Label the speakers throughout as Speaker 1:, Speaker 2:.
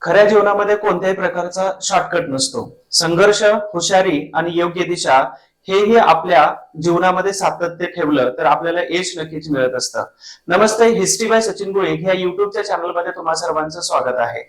Speaker 1: खऱ्या जीवनामध्ये कोणत्याही प्रकारचा शॉर्टकट नसतो. संघर्ष, हुशारी आणि योग्य दिशा हेही आपल्या जीवनामध्ये सातत्य ठेवलं तर आपल्याला यश नक्कीच मिळत असतं. नमस्ते, हिस्ट्री बाय सचिन गोळे ह्या युट्यूबच्या चॅनलमध्ये तुम्हा सर्वांचं स्वागत आहे.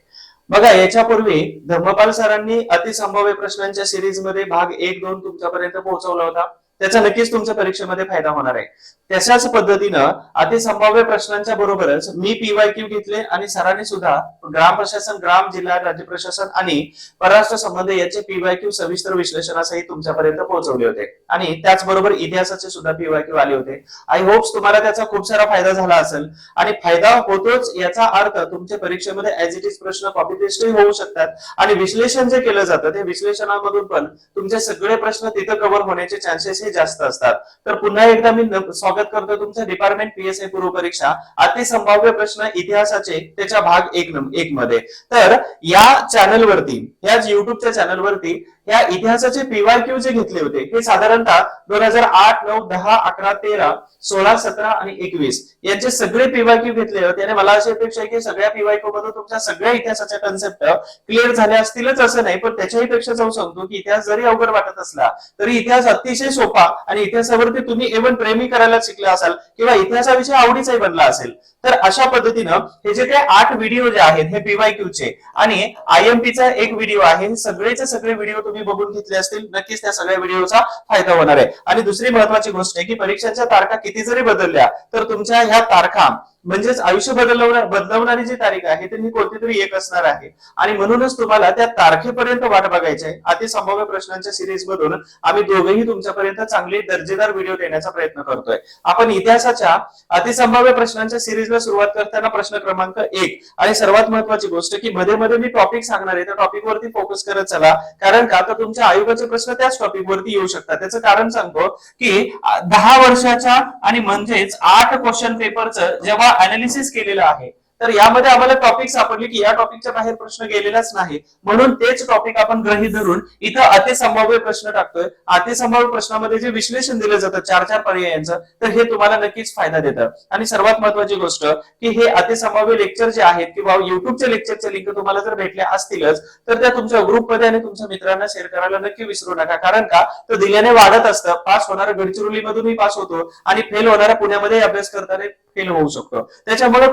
Speaker 1: बघा, याच्यापूर्वी धम्मपाल सरांनी अतिसंभाव्य प्रश्नांच्या सिरीजमध्ये भाग 1-2 तुमच्यापर्यंत पोहोचवला होता. त्याचा नक्कीच तुमच्या परीक्षेमध्ये फायदा होणार आहे. तशाच पद्धतीनं अतिसंभाव्य प्रश्नांच्या बरोबरच मी पीवायक्यू घेतले आणि सरांनी सुद्धा ग्राम प्रशासन, ग्राम, जिल्हा, राज्य प्रशासन आणि परराष्ट्र संबंध याचे पीवायक्यू सविस्तर विश्लेषणासहित तुमच्यापर्यंत पोहोचवले होते आणि त्याचबरोबर इतिहासाचे सुद्धा पीवायक्यू आले होते. आय होप्स तुम्हाला त्याचा खूप सारा फायदा झाला असेल आणि फायदा होतोच याचा अर्थ तुमच्या परीक्षेमध्ये ऍज इट इज प्रश्न कॉपी पेस्टही होऊ शकतात आणि विश्लेषण जे केलं जातं ते विश्लेषणामधून पण तुमचे सगळे प्रश्न तिथं कव्हर होण्याचे चान्सेस हे जास्त असतात. तर पुन्हा एकदा मी स्वागत करतो तुमचं डिपार्टमेंट पीएसआय पूर्व परीक्षा अतिसंभाव्य प्रश्न इतिहासाचे त्याच्या भाग 1 मध्ये. तर या चॅनलवरती, याच युट्यूबच्या चॅनलवरती या इतिहासाचे पीवायक्यू जे घेतले होते हे साधारणतः 2008, 9, 10, 11, 13, 16, 17 आणि 21 यांचे सगळे पीवायक्यू घेतले होते आणि मला अशी अपेक्षा आहे की सगळ्या पीवायक्यू मधून तुमच्या सगळ्या इतिहासाच्या कन्सेप्ट क्लिअर झाले असतीलच असं नाही, पण त्याच्याही पेक्षा जाऊ सांगतो की इतिहास जरी अवघड वाटत असला तरी इतिहास अतिशय सोपा आणि इतिहासावरती तुम्ही एवन प्रेमी करायला शिकले असाल किंवा इतिहासाविषयी आवडीचाही बनला असेल तर अशा पद्धतीनं हे जे काही 8 व्हिडिओ जे आहेत हे पीवायक्यूचे आणि आयएमपीचा एक व्हिडिओ आहे, हे सगळेचे सगळे व्हिडिओ तुम्ही बघून घेतले असतील. नक्कीच त्या सगळ्या व्हिडिओचा फायदा होणार आहे. आणि दुसरी महत्वाची गोष्ट आहे की परीक्षांच्या तारखा किती जरी बदलल्या तर तुमच्या ह्या तारखा म्हणजेच आयुष्य बदलवणारी जी तारीख आहे ती कोणती तरी एक असणार आहे आणि म्हणूनच तुम्हाला त्या तारखेपर्यंत वाट बघायची आहे. अतिसंभाव्य प्रश्नांच्या सिरीज मधून आम्ही दोघेही तुमच्यापर्यंत चांगले दर्जेदार व्हिडिओ देण्याचा प्रयत्न करतोय. आपण इतिहासाच्या अतिसंभाव्य प्रश्नांच्या सिरीजला सुरुवात करताना प्रश्न क्रमांक 1 आणि सर्वात महत्वाची गोष्ट की मध्ये मध्ये मी टॉपिक सांगणार आहे, त्या टॉपिक वरती फोकस करत चला, कारण का तर तुमच्या आयोगाचे प्रश्न त्याच टॉपिक वरती येऊ शकतात. त्याचं कारण सांगतो की 10 वर्षाच्या आणि म्हणजेच 8 क्वेश्चन पेपरचं जेव्हा अनालिसिस केलेलं आहे तर यामध्ये आम्हाला टॉपिक सापडले की या टॉपिकच्या बाहेर प्रश्न गेलेलाच नाही, म्हणून तेच टॉपिक आपण गृहीत धरून इथं अतिसंभाव्य प्रश्न टाकतोय. अतिसंभाव्य प्रश्नामध्ये जे विश्लेषण दिलं जातं 4-4 पर्यायांचं तर हे तुम्हाला नक्कीच फायदा देतं. आणि सर्वात महत्वाची गोष्ट की हे अतिसंभाव्य लेक्चर जे आहेत किंवा युट्यूबच्या लेक्चरचे लिंक तुम्हाला जर भेटल्या असतीलच तर त्या तुमच्या ग्रुपमध्ये आणि तुमच्या मित्रांना शेअर करायला नक्की विसरू नका, कारण का तर दिल्याने वाढत असतं. पास होणारा गडचिरोलीमधूनही पास होतो आणि फेल होणारा पुण्यामध्ये अभ्यास करताना फेल होऊ शकतो. त्याच्यामुळे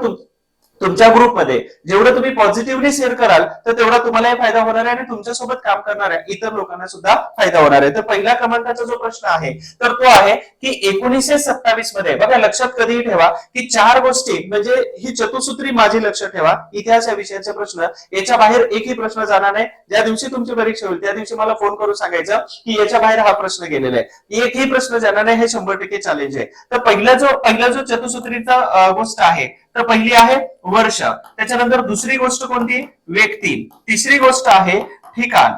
Speaker 1: तुमच्या ग्रुपमध्ये जेवढं तुम्ही पॉझिटिव्हली शेअर कराल तर तेवढा तुम्हालाही फायदा होणार आहे आणि तुमच्यासोबत काम करणाऱ्या इतर लोकांना सुद्धा फायदा होणार आहे. तर पहिल्या क्रमांकाचा जो प्रश्न आहे तर तो आहे की 1927 मध्ये, बघा लक्षात कधीही ठेवा की 4 गोष्टी म्हणजे ही चतुसूत्री माझी लक्षात ठेवा. इतिहास या विषयाचे प्रश्न याच्या बाहेर एकही प्रश्न जाणार नाही. ज्या दिवशी तुमची परीक्षा होईल त्या दिवशी मला फोन करून सांगायचं की याच्या बाहेर हा प्रश्न गेलेला आहे, एकही प्रश्न जाणार नाही. हे 100% चॅलेंज आहे. तर पहिला जो चतुसूत्रीचा गोष्ट आहे तर पहिली आहे वर्ष, त्याच्यानंतर दुसरी गोष्ट कोणती, व्यक्ती, तिसरी गोष्ट आहे ठिकाण,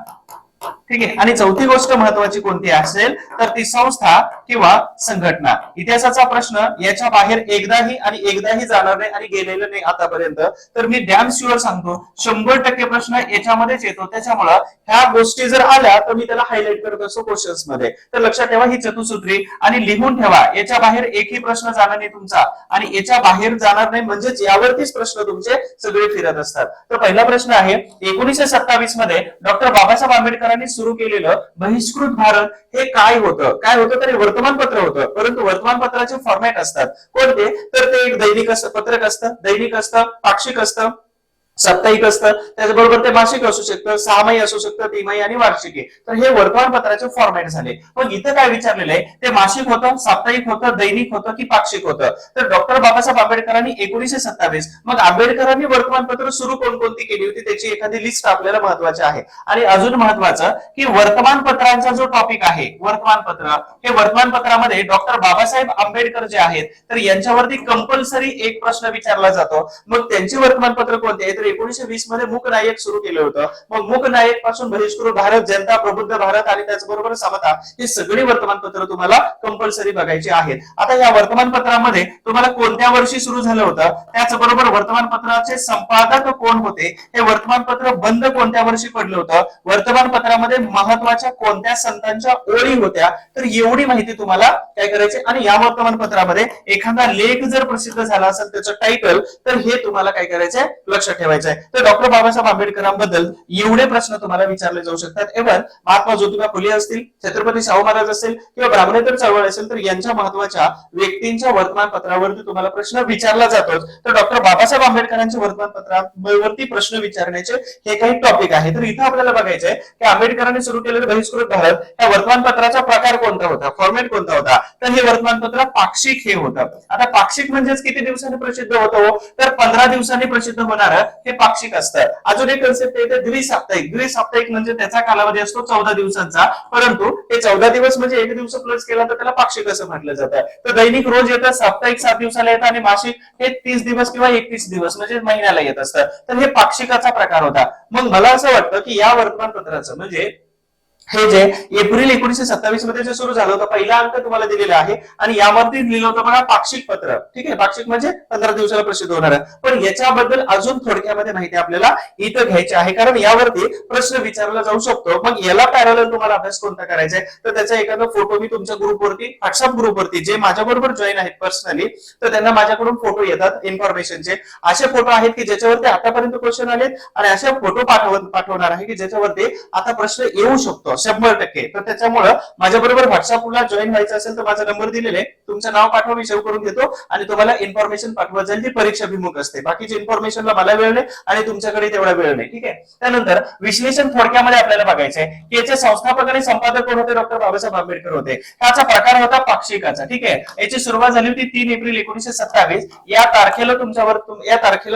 Speaker 1: ठीक आहे, आणि चौथी गोष्ट महत्वाची कोणती असेल तर ती संस्था किंवा संघटना. इतिहासाचा प्रश्न याच्या बाहेर एकदाही जाणार नाही आणि गेलेलं नाही आतापर्यंत. तर मी डॅम शुअर सांगतो 100% प्रश्न याच्यामध्येच येतो. त्याच्यामुळं ह्या गोष्टी जर आल्या तर मी त्याला हायलाइट करत असतो क्वेश्चन्स मध्ये. तर लक्षात ठेवा ही चतुसूत्री आणि लिहून ठेवा, याच्या बाहेर एकही प्रश्न जाणार नाही तुमचा आणि याच्या बाहेर जाणार नाही म्हणजेच यावरतीच प्रश्न तुमचे सगळे फिरत असतात. तर पहिला प्रश्न आहे 1927 मध्ये डॉक्टर बाबासाहेब आंबेडकरांनी सुरू केलेलं बहिष्कृत भारत हे काय होतं तर हे वर्तमानपत्र होतं. परंतु वर्तमानपत्राचे फॉर्मॅट असतात कोणते तर ते एक दैनिक असतं, पत्रक असतं, दैनिक असतं, पाक्षिक असतं, साप्ताहिक असतं, त्याचबरोबर ते मासिक असू शकतं, 6माही असू शकतं, 3माही आणि वार्षिक. तर हे वर्तमानपत्राचे फॉर्मॅट झाले. मग इथं काय विचारलेलं आहे ते मासिक होतं, साप्ताहिक होतं, दैनिक होतं की पाक्षिक होतं. तर डॉक्टर बाबासाहेब आंबेडकरांनी 1927 मग आंबेडकरांनी वर्तमानपत्र सुरू कोणकोणती केली होती त्याची एखादी लिस्ट आपल्याला महत्वाची आहे. आणि अजून महत्वाचं की वर्तमानपत्रांचा जो टॉपिक आहे वर्तमानपत्र, हे वर्तमानपत्रामध्ये डॉक्टर बाबासाहेब आंबेडकर जे आहेत तर यांच्यावरती कंपल्सरी एक प्रश्न विचारला जातो. मग त्यांचे वर्तमानपत्र कोणते आहे तर 1920 मध्ये मूक नायक सुरू केलं होतं. मग मूक नायक पासून बहिष्कृत भारत, जनता, प्रबुद्ध भारत आणि त्याचबरोबर समता हे सगळी वर्तमानपत्र तुम्हाला कंपल्सरी बघायची आहेत. आता या वर्तमानपत्रामध्ये तुम्हाला कोणत्या वर्षी सुरू झालं होतं, त्याचबरोबर वर्तमानपत्राचे संपादक कोण होते, हे वर्तमानपत्र बंद कोणत्या वर्षी पडलं होतं, वर्तमानपत्रामध्ये महत्वाच्या कोणत्या संतांच्या ओळी होत्या, तर एवढी माहिती तुम्हाला काय करायची. आणि या वर्तमानपत्रामध्ये एखादा लेख जर प्रसिद्ध झाला असेल त्याचं टायटल तर हे तुम्हाला काय करायचंय लक्षात ठेवायचं. ठेवायचा आहे. तर डॉक्टर बाबासाहेब आंबेडकरांबद्दल एवढे प्रश्न तुम्हाला विचारले जाऊ शकतात. इव्हन महात्मा ज्योतिबा फुले असतील, छत्रपती शाहू महाराज असेल किंवा ब्राह्मणेतर चळवळ असेल, तर यांच्या महत्वाच्या व्यक्तींच्या वर्तमानपत्रावरती तुम्हाला प्रश्न विचारला जातो. तर डॉक्टर बाबासाहेब आंबेडकरांच्या वर्तमानपत्रावरती प्रश्न विचारण्याचे हे काही टॉपिक आहे. तर इथं आपल्याला बघायचं आहे की आंबेडकरांनी सुरू केलेलं बहिष्कृत भारत या वर्तमानपत्राचा प्रकार कोणता होता, फॉर्मॅट कोणता होता. तर हे वर्तमानपत्र पाक्षिक हे होतं. आता पाक्षिक म्हणजेच किती दिवसांनी प्रसिद्ध होतं, तर 15 दिवसांनी प्रसिद्ध होणार हे पाक्षिक असतं. अजून एक कन्सेप्ट येते द्विसाप्ताहिक. द्विसाप्ताहिक म्हणजे त्याचा कालावधी असतो 14 दिवसांचा, परंतु हे 14 दिवस म्हणजे एक दिवस प्लस केला तर त्याला पाक्षिक असं म्हटलं जातं. तर दैनिक रोज येतं, साप्ताहिक 7 दिवसाला येतं आणि मासिक हे 30 दिवस किंवा 31 दिवस म्हणजे महिन्याला येत असतं. तर हे पाक्षिकाचा प्रकार होता. मग मला असं वाटतं की या वर्तमानपत्राचं म्हणजे हे जे एप्रिल 1927 मध्ये जे सुरू झालं होतं, पहिला अंक तुम्हाला दिलेला आहे आणि यावरती लिहिलं होतं बघा पाक्षिक पत्र. ठीक आहे, पाक्षिक म्हणजे 15 दिवसाला प्रसिद्ध होणार. पण याच्याबद्दल अजून थोडक्यामध्ये माहिती आपल्याला इथं घ्यायची आहे, कारण यावरती प्रश्न विचारला जाऊ शकतो. मग याला पॅरलल तुम्हाला अभ्यास कोणता करायचा आहे, तर त्याचा एखादा फोटो मी तुमच्या ग्रुपवरती, व्हॉट्सअप ग्रुपवरती जे माझ्याबरोबर जॉईन आहेत पर्सनली, तर त्यांना माझ्याकडून फोटो येतात इन्फॉर्मेशनचे. असे फोटो आहेत की ज्याच्यावरती आतापर्यंत क्वेश्चन आलेत आणि असे फोटो पाठवणार आहे की ज्याच्यावरती आता प्रश्न येऊ शकतो 100%. तर त्याच्यामुळे माझ्या बरोबर व्हॉट्सअपला जॉईन व्हायचं असेल तर माझा नंबर दिलेला आहे, तुमचं नाव पाठवा, मी सेव्ह करून घेतो आणि तुम्हाला इन्फॉर्मेशन पाठवत जाईल. ती परीक्षाभिमुख असते, बाकीची इन्फॉर्मेशनला मला वेळ नाही आणि तुमच्याकडे तेवढा वेळ नाही. ठीक आहे, त्यानंतर विश्लेषण थोडक्यामध्ये आपल्याला बघायचं आहे की याचे संस्थापक आणि संपादक कोण होते, डॉक्टर बाबासाहेब आंबेडकर होते. ह्याचा प्रकार होता पाक्षिकाचा. ठीक आहे, याची सुरुवात झाली होती 3 एप्रिल 1927 या तारखेला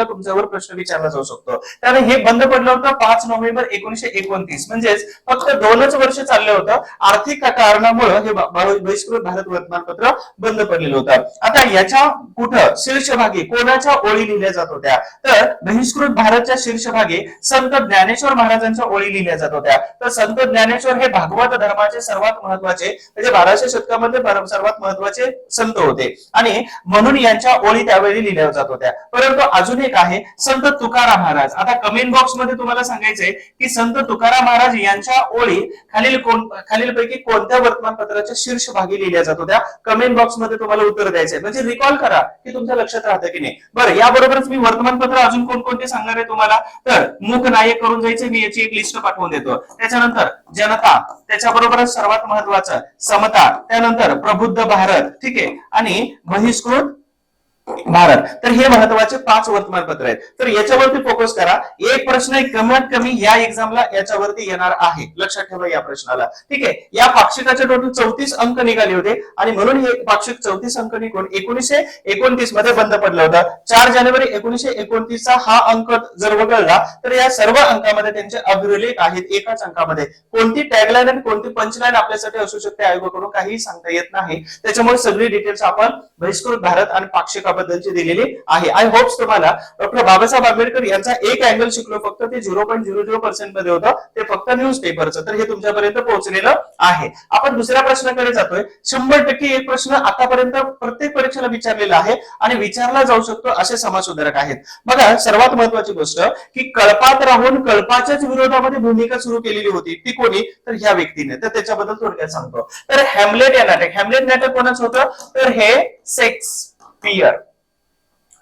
Speaker 1: तुमच्यावर प्रश्न विचारला जाऊ शकतो. त्याने हे बंद पडलं होतं 5 नोव्हेंबर 1929, म्हणजेच फक्त 2च वर्ष चाललं होतं. आर्थिक कारणामुळे हे बहिष्कृत भारत वर्तमानपत्र बंद पडलेलं होतं. आता याच्या कुठं शीर्षभागी कोणाच्या ओळी लिहिल्या जात होत्या, तर बहिष्कृत भारतच्या शीर्षभागी संत ज्ञानेश्वर महाराजांच्या ओळी लिहिल्या जात होत्या. तर संत ज्ञानेश्वर हे भागवत धर्माचे सर्वात महत्वाचे म्हणजे 1200 शतकामध्ये सर्वात महत्वाचे संत होते आणि म्हणून यांच्या ओळी त्यावेळी लिहिल्या जात होत्या. परंतु अजून एक आहे संत तुकाराम महाराज. आता कमेंट बॉक्स मध्ये तुम्हाला सांगायचंय की संत तुकाराम महाराज यांच्या ओळी खालीलपैकी कोणत्या वर्तमानपत्राच्या शीर्षभागी लिहिल्या जात होत्या. कमेंट बॉक्स मध्ये तुम्हाला उत्तर द्यायचंय, म्हणजे रिकॉल करा की तुमच्या लक्षात राहतं की नाही. बरं, याबरोबरच मी वर्तमानपत्र अजून कोणकोणते सांगणार आहे तुम्हाला, तर मूक नायक करून जायचे, मी याची एक लिस्ट पाठवून देतो. त्याच्यानंतर जनता, त्याच्याबरोबरच सर्वात महत्वाचं समता, त्यानंतर प्रबुद्ध भारत, ठीक आहे, आणि बहिष्कृत भारत. तर हे महत्वाचे 5 वर्तमानपत्र आहेत. तर याच्यावरती फोकस करा. एक प्रश्न कमीत कमी या एक्झामला याच्यावरती येणार आहे, लक्षात ठेवा या प्रश्नाला. ठीक आहे, या पाक्षिकाचे टोटल 34 अंक निघाले होते आणि म्हणून हे पाक्षिक 34 अंक निघून 1929 मध्ये बंद पडलं होतं. 4 जानेवारी 1929 चा हा अंक जर वगळला तर या सर्व अंकामध्ये त्यांचे अग्रलेख आहेत. एकाच अंकामध्ये कोणती टॅगलाईन आणि कोणती पंचलाईन आपल्यासाठी असू शकते आयोगाकडून काही सांगता येत नाही. त्याच्यामुळे सगळी डिटेल्स आपण बहिष्कृत भारत आणि पाक्षिका बद्दलची दिलेली आहे. आय होप्स तुम्हाला डॉक्टर बाबासाहेब आंबेडकर यांचा एक अँगल शिकलो, फक्त ते 0.00% मध्ये होतं, ते फक्त न्यूज पेपरचं. तर हे तुमच्यापर्यंत पोहोचलेलं आहे. आपण दुसऱ्या प्रश्नाकडे जातोय. 100% एक प्रश्न आतापर्यंत प्रत्येक परीक्षेला विचारलेला आहे आणि विचारला जाऊ शकतो असे समाजसुधारक आहेत. बघा, सर्वात महत्वाची गोष्ट की कळपात राहून कळपाच्याच विरोधामध्ये भूमिका सुरू केलेली होती, ती कोणी, तर ह्या व्यक्तीने. तर त्याच्याबद्दल थोडक्यात सांगतो. तर हॅमलेट या नाटक, हॅमलेट नाटक कोणाचं होतं, तर हे शेक्सपियर.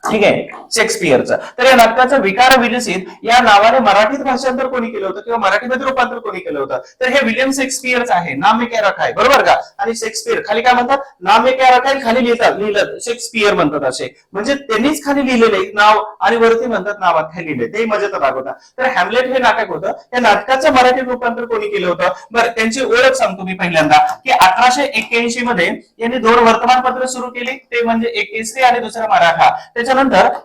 Speaker 1: ठीक आहे, शेक्सपियरचं. तर या नाटकाचं विकार विलसित या नावाने मराठीत भाषांतर कोणी केलं होतं किंवा मराठीमध्ये रूपांतर कोणी केलं होतं, तर हे विलियम शेक्सपियरच आहे. नाम में क्या रखा है, बरोबर का. आणि शेक्सपियर खाली काय म्हणतात, नाम में क्या रखा है, खाली लिहिलं शेक्सपियर म्हणतात असे, म्हणजे त्यांनीच खाली लिहिलेले नाव आणि वरती म्हणतात नावात खाली लिहिले, ते मजेचा भाग होता. तर हॅमलेट हे नाटक होतं. या नाटकाचं मराठी रूपांतर कोणी केलं होतं, बरं त्यांची ओळख सांगतो मी पहिल्यांदा की 1881 मध्ये यांनी 2 वर्तमानपत्र सुरू केली, ते म्हणजे एक केसरी आणि दुसरा मराठा. त्याच्यानंतर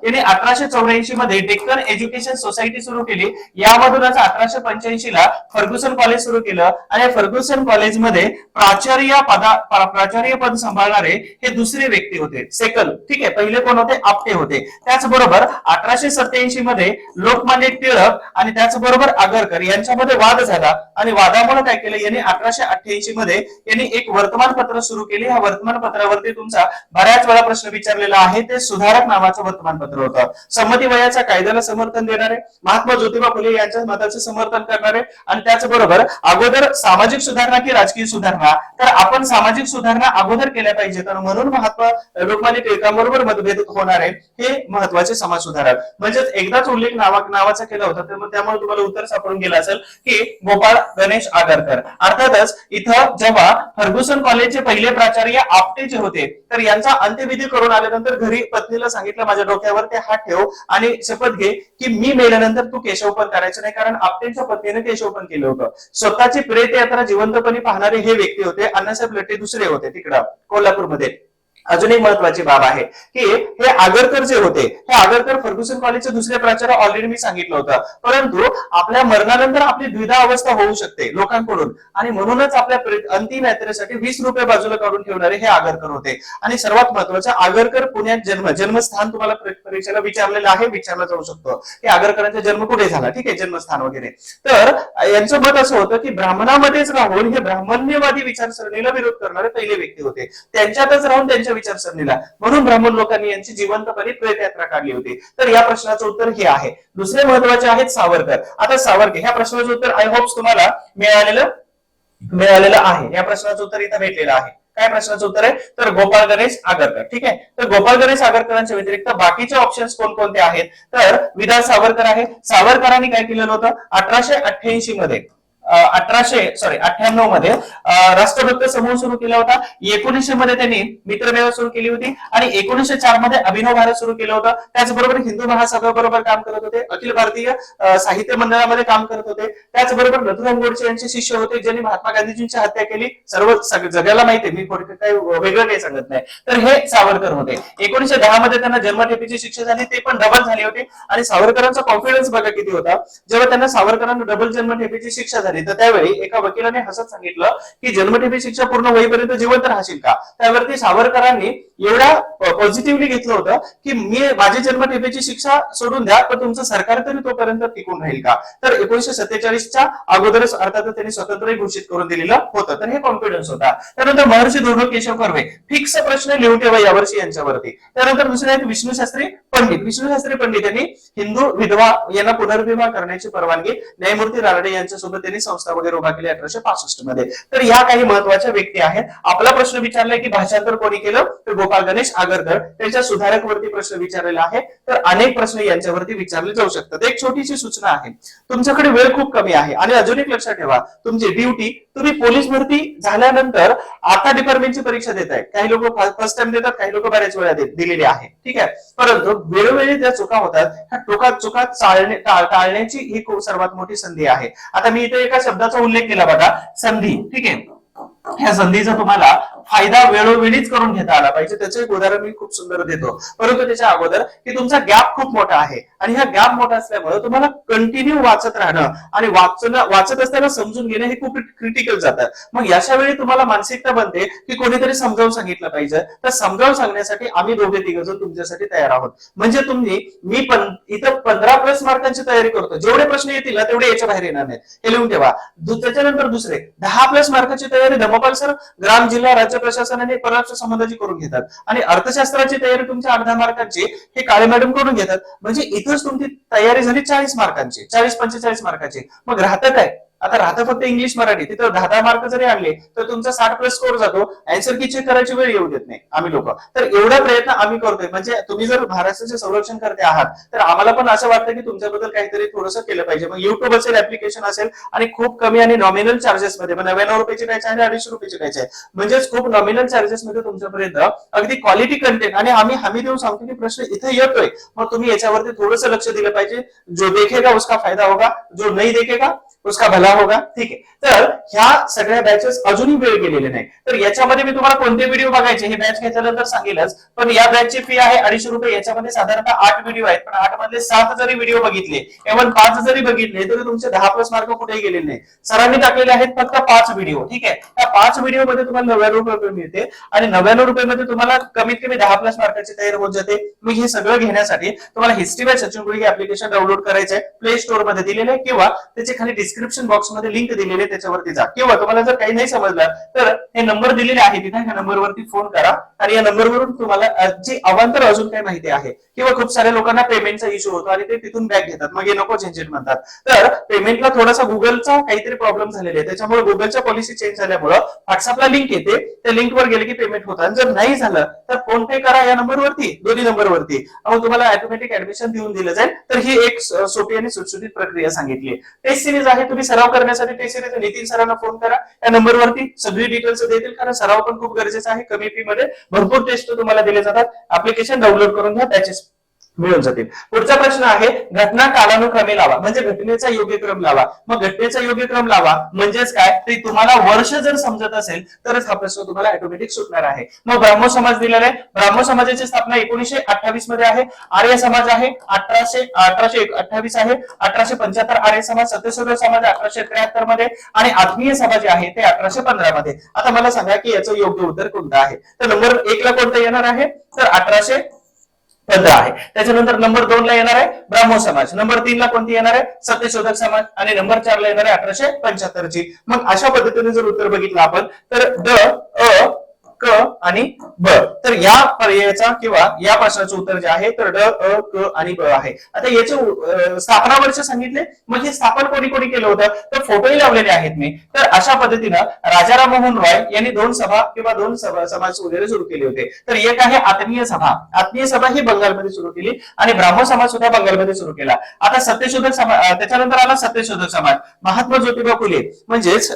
Speaker 1: यांनी 1884 मध्ये डेक्कन एज्युकेशन सोसायटी सुरू केली. यामधूनच 1885 ला फर्ग्युसन कॉलेज सुरू केलं आणि फर्ग्युसन कॉलेजमध्ये प्राचार्य पद सांभाळणारे हे दुसरे व्यक्ती होते, सेकल. ठीक आहे, पहिले कोण होते, आपटे होते. त्याचबरोबर 1887 मध्ये लोकमान्य टिळक आणि त्याचबरोबर आगरकर यांच्यामध्ये वाद झाला आणि वादामुळे काय केलं, यांनी 1888 मध्ये यांनी एक वर्तमानपत्र सुरू केले. या वर्तमानपत्रावरती तुमचा बऱ्याच वेळा प्रश्न विचारलेला आहे, ते सुधारक नावाचे नावाचं वर्तमानपत्र होतं. संमती वयाच्या कायद्याला समर्थन देणारे, महात्मा ज्योतिबा फुले यांच्या मताचे समर्थन करणारे आणि त्याचबरोबर अगोदर सामाजिक सुधारणा की राजकीय सुधारणा, तर आपण सामाजिक सुधारणा अगोदर केल्या पाहिजेत आणि म्हणून महात्मा लोकमान्य टिळकांबरोबर मतभेद होणार आहे, हे महत्वाचे समाज सुधारक. म्हणजेच एकदाच उल्लेख नावाचा केला होता, त्यामुळे तुम्हाला उत्तर सापडून गेलं असेल की गोपाळ गणेश आगरकर. अर्थातच इथं जेव्हा फर्ग्युसन कॉलेजचे पहिले प्राचार्य आपटे जे होते, तर यांचा अंत्यविधी करून आल्यानंतर घरी पत्नीला सांगितलं माझ्या डोक्यावर ते हात ठेव आणि शपथ घे की मी मेल्यानंतर तू केशवपन करायचं नाही, कारण आपटेंच्या पत्नीने केशवपन केलं होतं. स्वतःची प्रेत यात्रा जिवंतपणे पाहणारे हे व्यक्ती होते. अण्णासाहेब लट्टे दुसरे होते तिकडं कोल्हापूरमध्ये. अजून एक महत्वाची बाब आहे की हे आगरकर जे होते, हे आगरकर फर्ग्युसन कॉलेजचे दुसरे प्राचार्य ऑलरेडी मी सांगितलं होतं, परंतु आपल्या मरणानंतर आपली द्विधा अवस्था होऊ शकते लोकांकडून आणि म्हणूनच आपल्या अंतिम यात्रेसाठी 20 रुपये बाजूला काढून ठेवणारे हे आगरकर होते. आणि सर्वात महत्वाचं, आगरकर पुण्यात जन्मस्थान तुम्हाला परीक्षेला विचारलेलं आहे, विचारला जाऊ शकतो की आगरकरांचा जन्म कुठे झाला, ठीक आहे, जन्मस्थान वगैरे. तर यांचं मत असं होतं की ब्राह्मणामध्येच राहून हे ब्राह्मण्यवादी विचारसरणीला विरोध करणारे पहिले व्यक्ती होते, त्यांच्यातच राहून त्यांच्या विचारसरणीला, म्हणून ब्राह्मण लोकांनी यांची जिवंतपणे प्रेत यात्रा काढली होती. तर या प्रश्नाचं उत्तर हे आहे. दुसरे महत्वाचे आहेत सावरकर. आता सावरकर ह्या प्रश्नाचं उत्तर आय होप तुम्हाला मिळालेलं आहे. या प्रश्नाचं उत्तर इथं भेटलेलं आहे. काय प्रश्नाचं उत्तर आहे, तर गोपाळ गणेश आगरकर. ठीक आहे, तर गोपाळ गणेश आगरकरांच्या व्यतिरिक्त बाकीचे ऑप्शन्स कोणकोणते आहेत, तर विदा सावरकर आहे. सावरकरांनी काय केलेलं होतं, 1888 मध्ये 98 मध्ये राष्ट्रभक्त समूह सुरू केला होता. 1900 मध्ये त्यांनी मित्रमेळा सुरू केली होती आणि 1904 मध्ये अभिनव भारत सुरू केलं होतं. त्याचबरोबर हिंदू महासभेबरोबर काम करत होते, अखिल भारतीय साहित्य मंडळामध्ये काम करत होते. त्याचबरोबर नथुराम गोडसे यांचे शिष्य होते, ज्यांनी महात्मा गांधीजींची हत्या केली. सर्व जगाला माहिती आहे, मी काही वेगळं काही सांगत नाही. तर हे सावरकर होते. 1910 मध्ये त्यांना जन्मठेपेची शिक्षा झाली, ते पण डबल झाली होती. आणि सावरकरांचा कॉन्फिडन्स बघा किती होता, जेव्हा त्यांना सावरकरांना डबल जन्मठेपेची शिक्षा झाली तर त्यावेळी एका वकिलाने हसत सांगितलं की जन्मठेपी शिक्षा पूर्ण होईपर्यंत जिवंत राहशील का. त्यावरती सावरकरांनी एवढा पॉझिटिव्हली घेतलं होतं की मी माझी जन्मठेपेची शिक्षा सोडून द्या, पण तुमचं सरकार तरी तोपर्यंत टिकून राहील का. तर 1947च्या अगोदरच अर्थात त्यांनी स्वातंत्र्य घोषित करून दिलेलं होतं. तर हे कॉन्फिडन्स होता. त्यानंतर महर्षी धोंडो केशव कर्वे, फिक्स प्रश्न लिहून ठेवा यावर्षी यांच्यावरती. त्यानंतर दुसरे आहेत विष्णुशास्त्री पंडित. विष्णुशास्त्री पंडित यांनी हिंदू विधवा यांना पुनर्विवाह करण्याची परवानगी न्यायमूर्ती रानडे यांच्यासोबत त्यांनी संस्था वगैरे उभा केली 1865 मध्ये. तर या काही महत्वाच्या व्यक्ती आहेत. आपला प्रश्न विचारलाय की भाषांतर कोणी केलं, तर गोपाळ गणेश आगरकर. त्यांच्या सुधारक वरती प्रश्न विचारलेला आहे. तर अनेक प्रश्न यांच्यावरती विचारले जाऊ शकतात. एक छोटीशी सूचना आहे, तुमच्याकडे वेळ खूप कमी आहे आणि अजून एक लक्षात ठेवा, तुमची ड्युटी, तुम्ही पोलीस भरती झाल्यानंतर आता डिपार्टमेंटची परीक्षा देत आहे. काही लोक फर्स्ट टाइम देतात, काही लोक बऱ्याच वेळा दिलेली आहे, ठीक आहे. परंतु वेळोवेळी ज्या चुका होतात, ह्या चुका टाळण्याची ही खूप सर्वात मोठी संधी आहे. आता मी इथे एका शब्दाचा उल्लेख केला बघा, संधी, ठीक आहे. ह्या संधीचा तुम्हाला फायदा वेळोवेळीच करून घेता आला पाहिजे. त्याचं एक उदाहरण मी खूप सुंदर देतो, परंतु त्याच्या अगोदर की तुमचा गॅप खूप मोठा आहे आणि हा गॅप मोठा असल्यामुळे तुम्हाला कंटिन्यू वाचत राहणं आणि वाचत असताना समजून घेणं हे खूप क्रिटिकल जातं. मग अशा वेळी तुम्हाला मानसिकता बनते की कोणीतरी समजावून सांगितलं पाहिजे. तर समजावून सांगण्यासाठी आम्ही दोघे तिघजण तुमच्यासाठी तयार आहोत. म्हणजे मी पण इथं 15+ मार्कांची तयारी करतो. जेवढे प्रश्न येतील ना तेवढे याच्या बाहेर येणार नाहीत, हे लिहून ठेवा. त्याच्यानंतर दुसरे 10+ मार्काची तयारी धर्मपाल सर ग्राम जिल्हा राज्य प्रशासनाने परराष्ट्र संबंधाची करून घेतात आणि अर्थशास्त्राची तयारी तुमच्या 10 मार्कांची हे काळे मॅडम करून घेतात. म्हणजे इथंच तुमची तयारी झाली 40 मार्कांची, 40-45 मार्कांची. मग राहतं काय, आता राहतं फक्त इंग्लिश मराठी. तिथं 10 मार्क जरी आणले तर तुमचा 60+ स्कोर जातो. आन्सर की चेक करायची वेळ येऊ देत नाही आम्ही लोक. तर एवढा प्रयत्न आम्ही करतोय. म्हणजे तुम्ही जर महाराष्ट्राचे संरक्षण करते आहात तर आम्हाला पण असं वाटतं की तुमच्याबद्दल काहीतरी थोडंसं केलं पाहिजे. मग युट्यूब असेल, ऍप्लिकेशन असेल आणि खूप कमी आणि नॉमिनल चार्जेस मध्ये, 99 रुपयाची बॅच आहे आणि 250 रुपयाची बॅच आहे. म्हणजेच खूप नॉमिनल चार्जेस मध्ये तुमच्यापर्यंत अगदी क्वालिटी कंटेंट आणि आम्ही हमी देऊन सांगतो की प्रश्न इथे येतोय, मग तुम्ही याच्यावरती थोडंसं लक्ष दिलं पाहिजे. जो देखेगा उसका फायदा होगा, जो नहीं देखेगा उसका भला होगा, ठीक आहे. तर ह्या सगळ्या बॅचेस अजूनही वेळ गेलेले नाही. तर याच्यामध्ये मी तुम्हाला कोणते व्हिडिओ बघायचे हे बॅच घेतल्यानंतर सांगेलच, पण या बॅचची फी आहे 250 रुपये. याच्यामध्ये साधारणतः 8 व्हिडिओ आहेत, पण 8 मधले 7 जरी व्हिडिओ बघितले, एव्हन 5 जरी बघितले तरी तुमचे 10+ मार्क कुठेही गेलेले नाही. सरांनी टाकलेले आहेत फक्त 5 व्हिडिओ, ठीक आहे. त्या 5 व्हिडिओ मध्ये तुम्हाला 99 रुपये मिळते आणि 99 रुपये मध्ये तुम्हाला कमीत कमी 10+ मार्काची तयारी होत जाते. मग हे सगळं घेण्यासाठी तुम्हाला history by Sachin Gulge application download करायचं आहे. प्ले स्टोअर मध्ये दिलेलं आहे किंवा त्याची खाली डिस्क्रिप्शन बॉक्समध्ये लिंक दिलेली आहे, त्याच्यावरती जा. किंवा तुम्हाला जर काही नाही समजलं तर हे नंबर दिलेले आहे तिथे, ह्या नंबरवरती फोन करा आणि या नंबरवरून तुम्हाला जी अवांतर अजून काही माहिती आहे, किंवा खूप साऱ्या लोकांना पेमेंटचा इश्यू होतो आणि ते तिथून बॅक घेतात, मग हे नको झंझट म्हणतात. तर पेमेंटला थोडासा गुगलचा काहीतरी प्रॉब्लेम झालेला आहे, त्याच्यामुळे गुगलच्या पॉलिसी चेंज झाल्यामुळे व्हॉट्सअपला लिंक येते, त्या लिंकवर गेले की पेमेंट होतं. जर नाही झालं तर फोन पे करा या नंबरवरती, दोन्ही नंबरवरती, मग तुम्हाला ऑटोमॅटिक ऍडमिशन देऊन दिलं जाईल. तर ही एक सोपी आणि सुटसुटीत प्रक्रिया सांगितली. टेस्ट सिरीज आहे, तुम्ही सराव करण्यासाठी टेस्ट सिरीज नितीन सरांना फोन करा, या नंबरवरती सगळी डिटेल्स देतील, कारण सराव पण खूप गरजेचा आहे. कमी फी मध्ये भरपूर टेस्ट तुम्हाला दिले जातात. ऍप्लिकेशन डाउनलोड करून घ्या, त्याचे मिळून जातील. पुढचा प्रश्न आहे, घटना कालानुक्रमे लावा, म्हणजे घटनेचा योग्य क्रम लावा. मग घटनेचा योग्य क्रम लावा म्हणजेच काय, ते तुम्हाला वर्ष जर समजत असेल तरच हा प्रश्न तुम्हाला ऑटोमॅटिक सुटणार आहे. मग ब्राह्मो समाज दिलेला आहे. ब्राह्मो समाजाची स्थापना 1928 मध्ये आहे. आर्य समाज आहे 1828 आहे. 1875 आर्य समाज, सत्यशोधक समाज 1873 मध्ये आणि आत्मीय समाज आहे ते 1815 मध्ये. आता मला सांगा की याचं योग्य उत्तर कोणतं आहे. तर नंबर 1 ला कोणतं येणार आहे, तर 1815 आहे. त्याच्यानंतर नंबर 2 ला येणार आहे ब्राह्मो समाज, नंबर 3 ला कोणती येणार आहे, सत्यशोधक समाज, आणि नंबर 4 ला येणार आहे 1875 ची. मग अशा पद्धतीने जर उत्तर बघितलं आपण तर ड, अ, क आणि ब, तर या पर्यायाचा किंवा या प्रश्नाचं उत्तर जे आहे तर ड, अ, क आणि ब आहे. आता याचे स्थापना वर्ष सांगितले, मग हे स्थापन कोणी कोणी केलं होतं, तर फोटोही लावलेले आहेत मी. तर अशा पद्धतीनं राजाराम मोहन रॉय यांनी 2 सभा किंवा 2 समाज वगैरे सुरू केले होते. तर एक आहे आत्मीय सभा, आत्मीय सभा ही बंगालमध्ये सुरू केली आणि ब्राह्मो समाज सुद्धा बंगालमध्ये सुरू केला. आता सत्यशोधक समाज, त्याच्यानंतर आला सत्यशोधक समाज, महात्मा ज्योतिबा फुले. म्हणजेच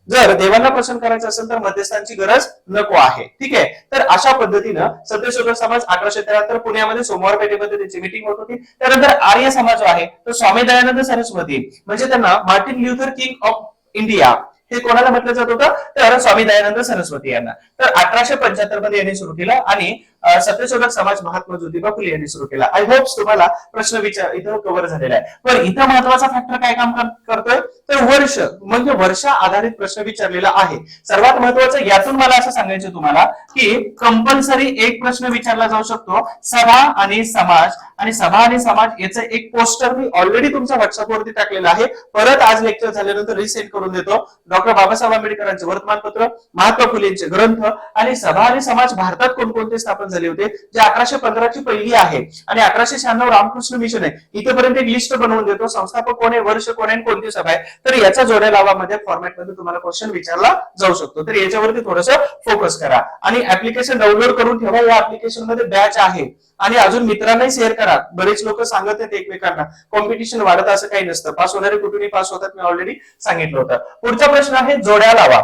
Speaker 1: जर देवांना प्रसन्न करायचं असेल तर मध्यस्थांची गरज नको आहे. ठीक आहे, तर अशा पद्धतीनं सत्यशोधक समाज 1873 पुण्यामध्ये सोमवार पेठेमध्ये त्याची मीटिंग होत होती. त्यानंतर आर्य समाज जो आहे तो स्वामी दयानंद सरस्वती, म्हणजे त्यांना Martin Luther king of India हे कोणाला म्हटलं जात होतं, तर स्वामी दयानंद सरस्वती यांना. तर 1875 मध्ये यांनी सुरू केलं आणि सत्यशोधक समाज महात्मा ज्योतिबा फुले यांनी सुरू केला. आय होप तुम्हाला प्रश्न इथं कव्हर झालेला आहे. पण इथं महत्वाचा फॅक्टर काय काम करतोय, तर वर्ष, म्हणजे वर्ष आधारित प्रश्न विचारलेला आहे. सर्वात महत्वाचं यातून मला असं सांगायचं तुम्हाला की कंपल्सरी एक प्रश्न विचारला जाऊ शकतो, सभा आणि समाज, आणि सभा आणि समाज याचं एक पोस्टर मी ऑलरेडी तुमच्या व्हॉट्सअपवरती टाकलेलं आहे. परत आज लेक्चर झाल्यानंतर रिसेंड करून देतो. डॉक्टर बाबासाहेब आंबेडकरांचे वर्तमानपत्र, महात्मा फुलेंचे ग्रंथ आणि सभा आणि समाज भारतात कोणकोणते स्थापन झाले होते, जे 1815 ची पहिली आहे आणि 1896 रामकृष्ण मिशन आहे. इथेपर्यंत एक लिस्ट बनवून देतो, संस्थापक कोण आहे, वर्ष कोण आहे, कोणती सभा आहे. तर याचा जोड्या लावामध्ये फॉर्मॅटमध्ये तुम्हाला क्वेश्चन विचारला जाऊ शकतो. तर याच्यावरती थोडंसं फोकस करा आणि ऍप्लिकेशन डाउनलोड करून ठेवा. या ऍप्लिकेशन मध्ये बॅच आहे आणि अजून मित्रांनाही शेअर करा. बरेच लोक सांगत आहेत एकमेकांना, कॉम्पिटिशन वाढत असं काही नसतं, पास होणारे कुठूनही पास होतात, मी ऑलरेडी सांगितलं होतं. पुढचा प्रश्न आहे जोड्या लावा.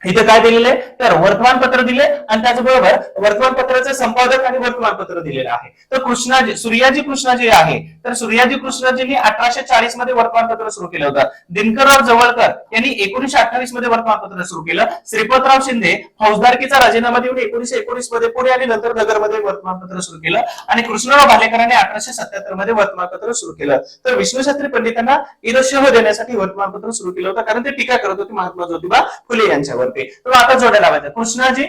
Speaker 1: इथे काय दिलेलं आहे, तर वर्तमानपत्र दिले आणि त्याचबरोबर वर्तमानपत्राचे संपादक आणि वर्तमानपत्र दिलेलं आहे. तर कृष्णाजी, सूर्याजी कृष्णाजी आहे, तर सूर्याजी कृष्णाजींनी 1840 मध्ये वर्तमानपत्र सुरू केलं होतं. दिनकरराव जवळकर यांनी 1928 मध्ये वर्तमानपत्र सुरू केलं. श्रीपतराव शिंदे फौजदारकीचा राजीनामा देऊन 1919 मध्ये पुणे आणि नंतर नगरमध्ये वर्तमानपत्र सुरू केलं आणि कृष्णराव भालेकरांनी 1877 मध्ये वर्तमानपत्र सुरू केलं. तर विष्णुशास्त्री पंडितांना ईरशह देण्यासाठी वर्तमानपत्र सुरू केलं होतं, कारण ते टीका करत होते महात्मा ज्योतिबा फुले यांच्यावर. तर आता जोड्या लावायच्या. कृष्णाजी,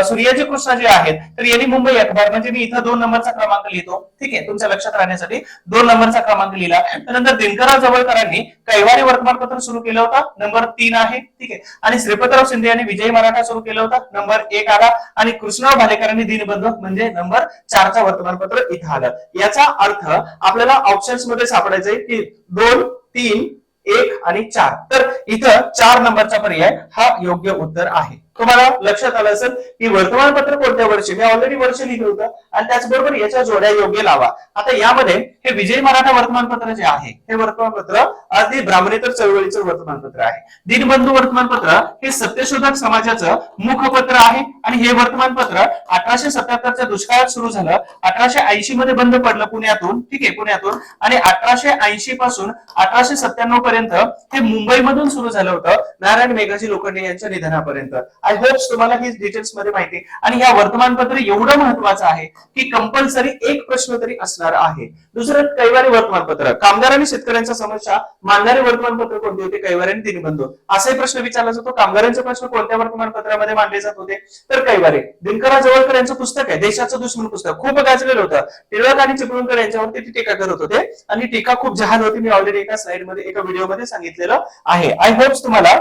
Speaker 1: सूर्याजी कृष्णाजी आहेत, तर यांनी मुंबई अखबार, म्हणजे मी इथं 2 नंबरचा क्रमांक लिहितो, ठीक आहे, तुमच्या लक्षात राहण्यासाठी 2 नंबरचा क्रमांक लिहिला. त्यानंतर दिनकरराव जवळकरांनी कैवारी वर्तमानपत्र सुरू केलं होतं, नंबर 3 आहे, ठीक आहे, आणि श्रीपतराव शिंदे यांनी विजय मराठा सुरू केलं होतं, नंबर 1 आला, आणि कृष्णराव भालेकरांनी दिनबंधू म्हणजे नंबर 4 चा वर्तमानपत्र इथं आलं. याचा अर्थ आपल्याला ऑप्शन्स मध्ये सापडायचंय की 2, 3, 1 आणि 4. तर इथं 4 नंबरचा पर्याय हा योग्य उत्तर आहे. तुम्हाला लक्षात आलं असेल की वर्तमानपत्र कोणत्या वर्षी, मी ऑलरेडी वर्ष लिहिलं होतं आणि त्याचबरोबर याच्या जोड्या योग्य लावा. आता यामध्ये हे विजय मराठा वर्तमानपत्र जे आहे, हे वर्तमानपत्र आधी ब्राह्मणेतर चळवळीचं वर्तमानपत्र आहे. दीनबंधू वर्तमानपत्र हे सत्यशोधक समाजाचं मुखपत्र आहे आणि हे वर्तमानपत्र 1877च्या दुष्काळात सुरू झालं, 1880 मध्ये बंद पडलं पुण्यातून, ठीक आहे, पुण्यातून, आणि 1880 पासून 1897 पर्यंत हे मुंबईमधून सुरू झालं होतं, नारायण मेघाजी लोखंडे यांच्या निधनापर्यंत. आय होप तुम्हाला ही डिटेल्स मध्ये माहिती आणि या वर्तमानपत्र एवढं महत्वाचं आहे की कंपल्सरी एक प्रश्न तरी असणार आहे. दुसरं कैवारी वर्तमानपत्र, कामगार आणि शेतकऱ्यांच्या समस्या मांडणारे वर्तमानपत्र कोणते होते? कैवारी आणि दिनबंधू. असाही प्रश्न विचारला जातो. कामगारांचे प्रश्न कोणत्या वर्तमानपत्रामध्ये मांडले जात होते? तर कैवारी. दिनकरा जवळकर यांचं पुस्तक आहे देशाचं दुश्मन पुस्तक, खूप गाजलेलं होतं. टिळक आणि चिपळूणकर यांच्यावरती ती टीका करत होते आणि टीका खूप जहाल होती. मी ऑलरेडी एका स्लाइड मध्ये एका व्हिडिओ मध्ये सांगितलेलं आहे. आय होप तुम्हाला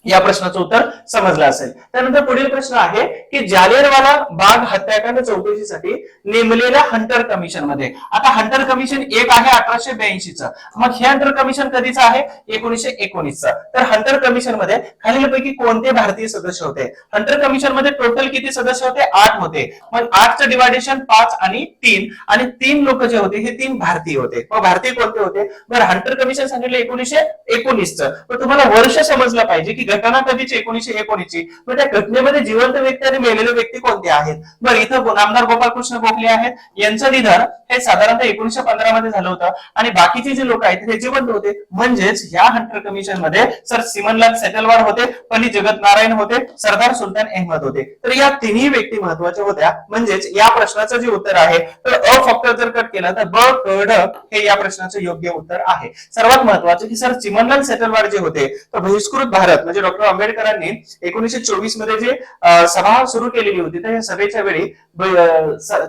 Speaker 1: या प्रश्नाचं उत्तर समजलं असेल. त्यानंतर पुढील प्रश्न आहे की जालियनवाला बाग हत्याकांड चौकशीसाठी नेमलेल्या हंटर कमिशन मध्ये, आता हंटर कमिशन एक आहे 1882 मग हे हंटर कमिशन कधीचं आहे? 1919 तर हंटर कमिशन मध्ये खालीलपैकी कोणते भारतीय सदस्य होते? हंटर कमिशन मध्ये टोटल किती सदस्य होते? 8 होते. मग 8चं डिवायडेशन 5 आणि 3 आणि 3 लोक जे होते हे 3 भारतीय होते. मग भारतीय कोणते होते? बरं, हंटर कमिशन सांगितलं 1919 पण तुम्हाला वर्ष समजलं पाहिजे की घटना कधीची? 1919 मग त्या घटनेमध्ये जिवंत व्यक्ती आणि मेलेले व्यक्ती कोणते आहेत? बरं, इथं आमदार गोपाळकृष्ण गोखले आहेत. यांचं निधन हे साधारणतः 1915 मध्ये झालं होतं आणि बाकीचे जे लोक आहेत ते जिवंत होते. म्हणजेच या हंटर कमिशन मध्ये सर सिमनलाल सेटलवार होते, पंडित जगत नारायण होते, सरदार सुलतान अहमद होते. तर या तिन्ही व्यक्ती महत्वाच्या होत्या. म्हणजेच या प्रश्नाचं जे उत्तर आहे तर अ फक्त जर कट केला तर ब क ड हे या प्रश्नाचं योग्य उत्तर आहे. सर्वात महत्वाचं की सर सिमनलाल सेटलवार जे होते तर बहिष्कृत भारत म्हणजे डॉक्टर आंबेडकरांनी 1924 मध्ये जे सभा सुरू केलेली होती तर या सभेच्या वेळी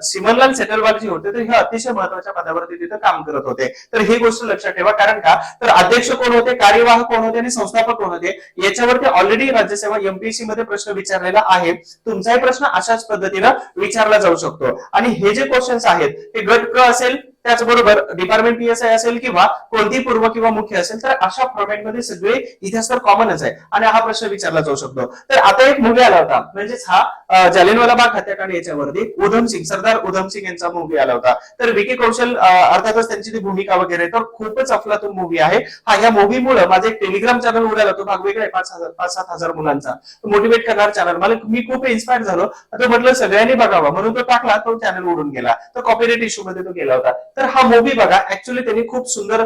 Speaker 1: सिमनलाल सेटलवार जे होते तर हे अतिशय महत्वाच्या पदावरती तिथे काम करत होते. तर ही गोष्ट लक्षात ठेवा. कारण का तर अध्यक्ष कोण होते, कार्यवाहक कोण होते आणि संस्थापक कोण होते याच्यावरती ऑलरेडी राज्यसेवा एमपीएससी मध्ये प्रश्न विचारलेला आहे. तुमचाही प्रश्न अशाच पद्धतीनं विचारला जाऊ शकतो आणि हे जे क्वेश्चन्स आहेत ते गट क असेल त्याचबरोबर डिपार्टमेंट पीएसआय असेल किंवा कोणती पूर्व किंवा मुख्य असेल तर अशा फॉर्मॅटमध्ये सगळे इतिहास तर कॉमनच आहे आणि हा प्रश्न विचारला जाऊ शकतो. तर आता एक मूवी आला होता म्हणजेच हा जालियनवाला बाग हत्याकांड याच्यावरती उधम सिंग सरदार उधम सिंग यांचा मूवी आला होता. तर विकी कौशल अर्थातच त्यांची ती भूमिका वगैरे तर खूपच अफलातून मूवी आहे. हा या मूवीमुळे माझा एक टेलिग्राम चॅनल उडाला तो भाग वेगळा आहे 5,000-7,000 मुलांचा मोटिवेट करणार चॅनल. मला मी खूप इन्स्पायर झालो तर म्हटलं सगळ्यांनी बघावा म्हणून तो टाकला तो चॅनल उडून गेला. तर कॉपीराइट इश्यू मध्ये तो गेला होता. तर हा मूवी बघा ऍक्च्युअली त्यांनी खूप सुंदर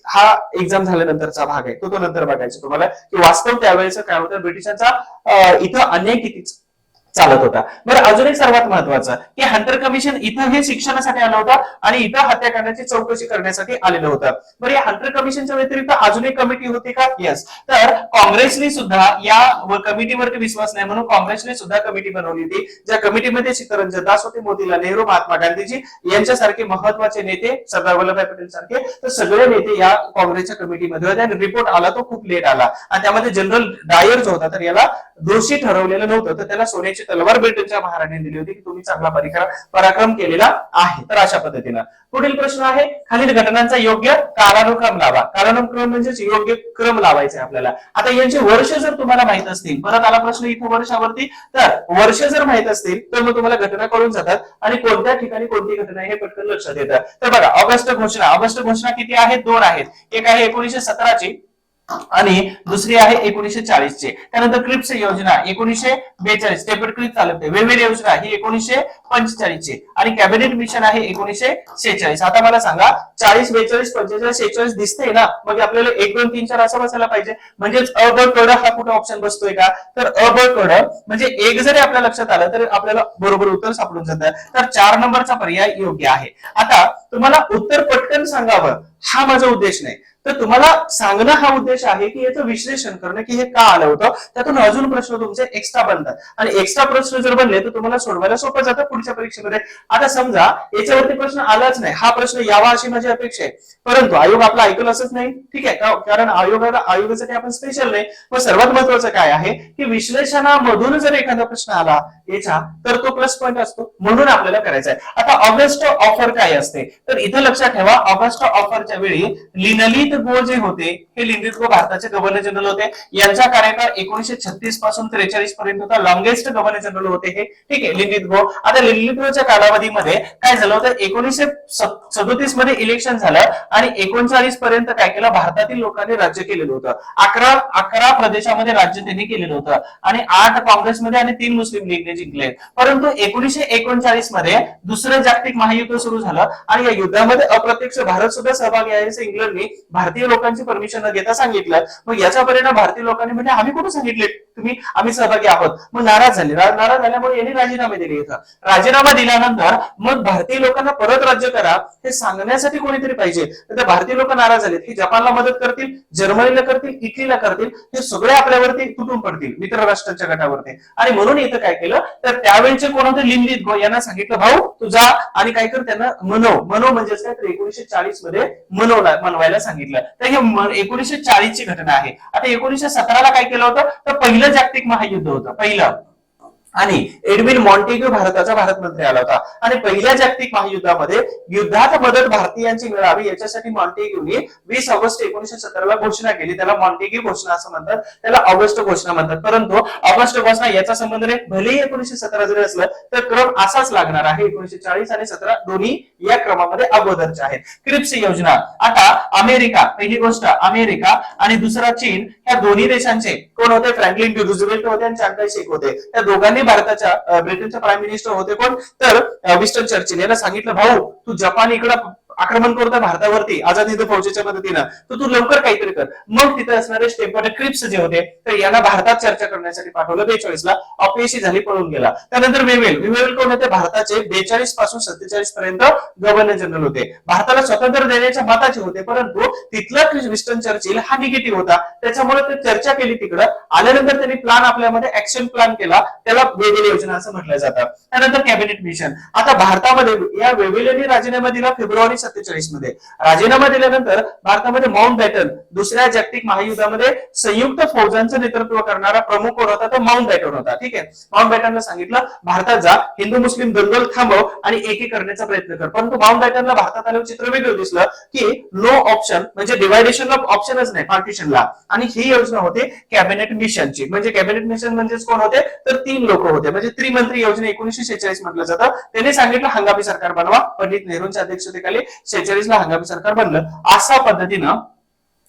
Speaker 1: हा एक्झाम झाल्यानंतरचा भाग आहे तो नंतर बघायचा तुम्हाला की वास्तव त्यावेळेस काय होतं ब्रिटिशांचा इथं अन्याय किती चालत होता. बरं, अजून एक सर्वात महत्वाचं की हंटर कमिशन इथं हे शिक्षणासाठी आलं होतं आणि इथं हत्याकांडाची चौकशी करण्यासाठी आलेलं होतं. बरं, या हंटर कमिशनच्या व्यतिरिक्त अजून एक कमिटी होती का? येस. तर काँग्रेसने सुद्धा या कमिटीवरती विश्वास नाही म्हणून काँग्रेसने सुद्धा कमिटी बनवली होती. ज्या कमिटीमध्ये चित्तरंजन दास होते, मोतीलाल नेहरू, महात्मा गांधीजी यांच्यासारखे महत्वाचे नेते, सरदार वल्लभभाई पटेल सारखे तर सगळे नेते या काँग्रेसच्या कमिटीमध्ये होते आणि रिपोर्ट आला तो खूप लेट आला आणि त्यामध्ये जनरल डायर जो होता तर याला दोषी ठरवलेलं नव्हतं तर त्याला सोन्याची तलवार ब्रिटनच्या महाराणीने दिली होती की तुम्ही चांगला पराक्रम केलेला आहे. तर अशा पद्धतीनं पुढील प्रश्न आहे खालील घटनांचा योग्य कालानुक्रम लावा. कालानुक्रम म्हणजे योग्य क्रम लावायचा आहे आपल्याला. आता यांचे वर्ष जर तुम्हाला माहित असतील, परत आला प्रश्न इथं वर्षावरती, तर वर्ष जर माहित असतील तर मग तुम्हाला घटना कळून जातात आणि कोणत्या ठिकाणी कोणती घटना हे पटकन लक्षात येतं. तर बघा ऑगस्ट घोषणा किती आहेत? 2 आहेत. एक आहे 1917 ची आणि दुसरी आहे 1940 ची. त्यानंतर क्रिप्स योजना 1942 टेपर क्लिप चालवते. वेव्हेड योजना ही 1945 ची आणि कॅबिनेट मिशन आहे 1946. आता मला सांगा 40, 42, 45, 46 दिसतंय ना, मग आपल्याला 1, 2, 3, 4 असं बसायला पाहिजे. म्हणजेच अ ब क ड हा कुठे ऑप्शन बसतोय का? तर अ ब क ड म्हणजे एक जरी आपल्या लक्षात आलं तर आपल्याला बरोबर उत्तर सापडून जातं. तर 4 नंबरचा पर्याय योग्य आहे. आता तुम्हाला उत्तर पटकन सांगावं हा माझा उद्देश नाही तर तुम्हाला सांगणं हा उद्देश आहे की याचं विश्लेषण करणं की हे का आलं होतं. त्यातून अजून प्रश्न तुमचे एक्स्ट्रा बनतात आणि एक्स्ट्रा प्रश्न जर बनले तर तुम्हाला सोडवायला सोपं जातं पुढच्या परीक्षेमध्ये. आता समजा याच्यावरती प्रश्न आलाच नाही, हा प्रश्न यावा अशी माझी अपेक्षा आहे, परंतु आयोग आपला ऐकल असंच नाही. ठीक आहे, कारण आयोगासाठी आपण स्पेशल नाही. मग सर्वात महत्वाचं काय आहे की विश्लेषणामधून जर एखादा प्रश्न आला याचा तर तो प्लस पॉईंट असतो म्हणून आपल्याला करायचा आहे. आता ऑगस्ट ऑफर काय असते तर इथं लक्षात ठेवा ऑगस्ट ऑफरच्या वेळी लिनलित गो जे होते हे लिनलित गो भारताचे गव्हर्नर जनरल होते. यांचा कार्यकाळ 1936 पासून 43 पर्यंत होता. लॉंगेस्ट गव्हर्नर जनरल होते हे. ठीक आहे, लिनलित गो. आता लिनलित गोच्या कालावधीमध्ये काय झालं होतं 1937 मध्ये इलेक्शन झालं आणि 39 पर्यंत काय केलं भारतातील लोकांनी राज्य केलेलं होतं. 11 प्रदेशामध्ये राज्य त्यांनी केलेलं होतं आणि 8 काँग्रेसमध्ये आणि 3 मुस्लिम लीगने जिंकले. परंतु 1939 मध्ये दुसरं जागतिक महायुद्ध सुरू झालं आणि या युद्धामध्ये अप्रत्यक्ष भारत सुद्धा सहभागी आहे असं इंग्लंडने भारतीय लोकांची परमिशन न घेता सांगितलं. मग याचा परिणाम भारतीय लोकांनी म्हणजे आम्ही कुठे सांगितले तुम्ही आम्ही सहभागी आहोत, मग नाराज झाले. नाराज झाल्यामुळे यांनी राजीनामे दिले. इथं राजीनामा दिल्यानंतर मग भारतीय लोकांना परत राज्य करा हे सांगण्यासाठी कोणीतरी पाहिजे. तर भारतीय लोक नाराज झाले की जपानला मदत करतील, जर्मनीला करतील, इटलीला करतील, हे सगळे आपल्यावरती तुटून पडतील मित्र राष्ट्रांच्या गटावरती. आणि म्हणून इथं काय केलं तर त्यावेळेचे कोण होते लिंलित गो यांना सांगितलं भाऊ तू जा आणि काय कर त्यांना मनव म्हणजेच काय तर 1940 मध्ये मनवायला सांगितलं. तर हे 1940 ची घटना आहे. आता 1917 ला काय केलं होतं तर पहिलं जागतिक महायुद्ध होतं पहिलं, आणि एडविन मॉन्टेग्यू भारताचा भारत मंत्री आला होता. आणि पहिल्या जागतिक महायुद्धामध्ये युद्धात मदत भारतीयांची मिळावी याच्यासाठी मॉन्टेग्यूने 20 ऑगस्ट 1917 ला घोषणा केली. त्याला मॉन्टेग्यू घोषणा असं म्हणतात, त्याला ऑगस्ट घोषणा म्हणतात. परंतु ऑगस्ट घोषणा याचा संबंध नाही, भलेही 1917 जरी असलं तर क्रम असाच लागणार आहे. 1940 आणि 17 दोन्ही या क्रमामध्ये अगोदरचे आहेत. क्रिप्स योजना. आता अमेरिका, पहिली गोष्ट अमेरिका आणि दुसरा चीन, ह्या दोन्ही देशांचे कोण होते फ्रँकलिन डी रुझवेल्ट होते आणि चांग काई शेक होते. त्या दोघांनी भारताच्या ब्रिटनच्या प्राईम मिनिस्टर होते कोण तर विन्स्टन चर्चिल. यांना सांगितलं भाऊ तू जपान इकडं आक्रमण करतोय भारतावरती आझाद हिंद फौजेच्या मदतीनं, तर तू लवकर काहीतरी कर. मग तिथे असणारे स्टेपर क्रिप्स जे होते तर यांना भारतात चर्चा करण्यासाठी पाठवलं. 42 ला अपयशी झाली, पळून गेला. त्यानंतर वेवेल कोण होते भारताचे 42 पासून 47 पर्यंत गव्हर्नर जनरल होते. भारताला स्वातंत्र्य देण्याच्या मताचे होते, परंतु तिथला विन्स्टन चर्चिल हा निगेटिव्ह होता. त्याच्यामुळे ते चर्चा केली तिकडं आल्यानंतर त्यांनी प्लॅन आपल्यामध्ये ऍक्शन प्लॅन केला, त्याला वेवेल योजना असं म्हटलं जातं. त्यानंतर कॅबिनेट मिशन. आता भारतामध्ये या वेवेल यांनी राजीनामा दिला फेब्रुवारी 47 मध्ये. राजीनामा दिल्यानंतर भारतामध्ये माउंट बॅटन दुसऱ्या जागतिक महायुद्धामध्ये संयुक्त फौजांचं नेतृत्व करणारा प्रमुख कोण होता तर माउंट बॅटन होता. ठीक आहे. माउंट बॅटनला सांगितलं भारतात जा, हिंदू मुस्लिम दंगल थांबव आणि एकी करण्याचा प्रयत्न कर. परंतु माउंट बॅटनला भारतात आल्यावर चित्र वेगळं दिसलं की नो ऑप्शन म्हणजे डिवायडेशनला ऑप्शनच नाही, पार्टिशनला. आणि ही योजना होती कॅबिनेट मिशनची. म्हणजे कॅबिनेट मिशन म्हणजे कोण होते तर 3 लोक होते. म्हणजे त्रिमंत्री योजना 1946 म्हटलं जातं. त्यांनी सांगितलं हंगामी सरकार बनवा. पंडित नेहरूंच्या अध्यक्षतेखाली 46 ला हंगामी सरकार बनलं. अशा पद्धतीनं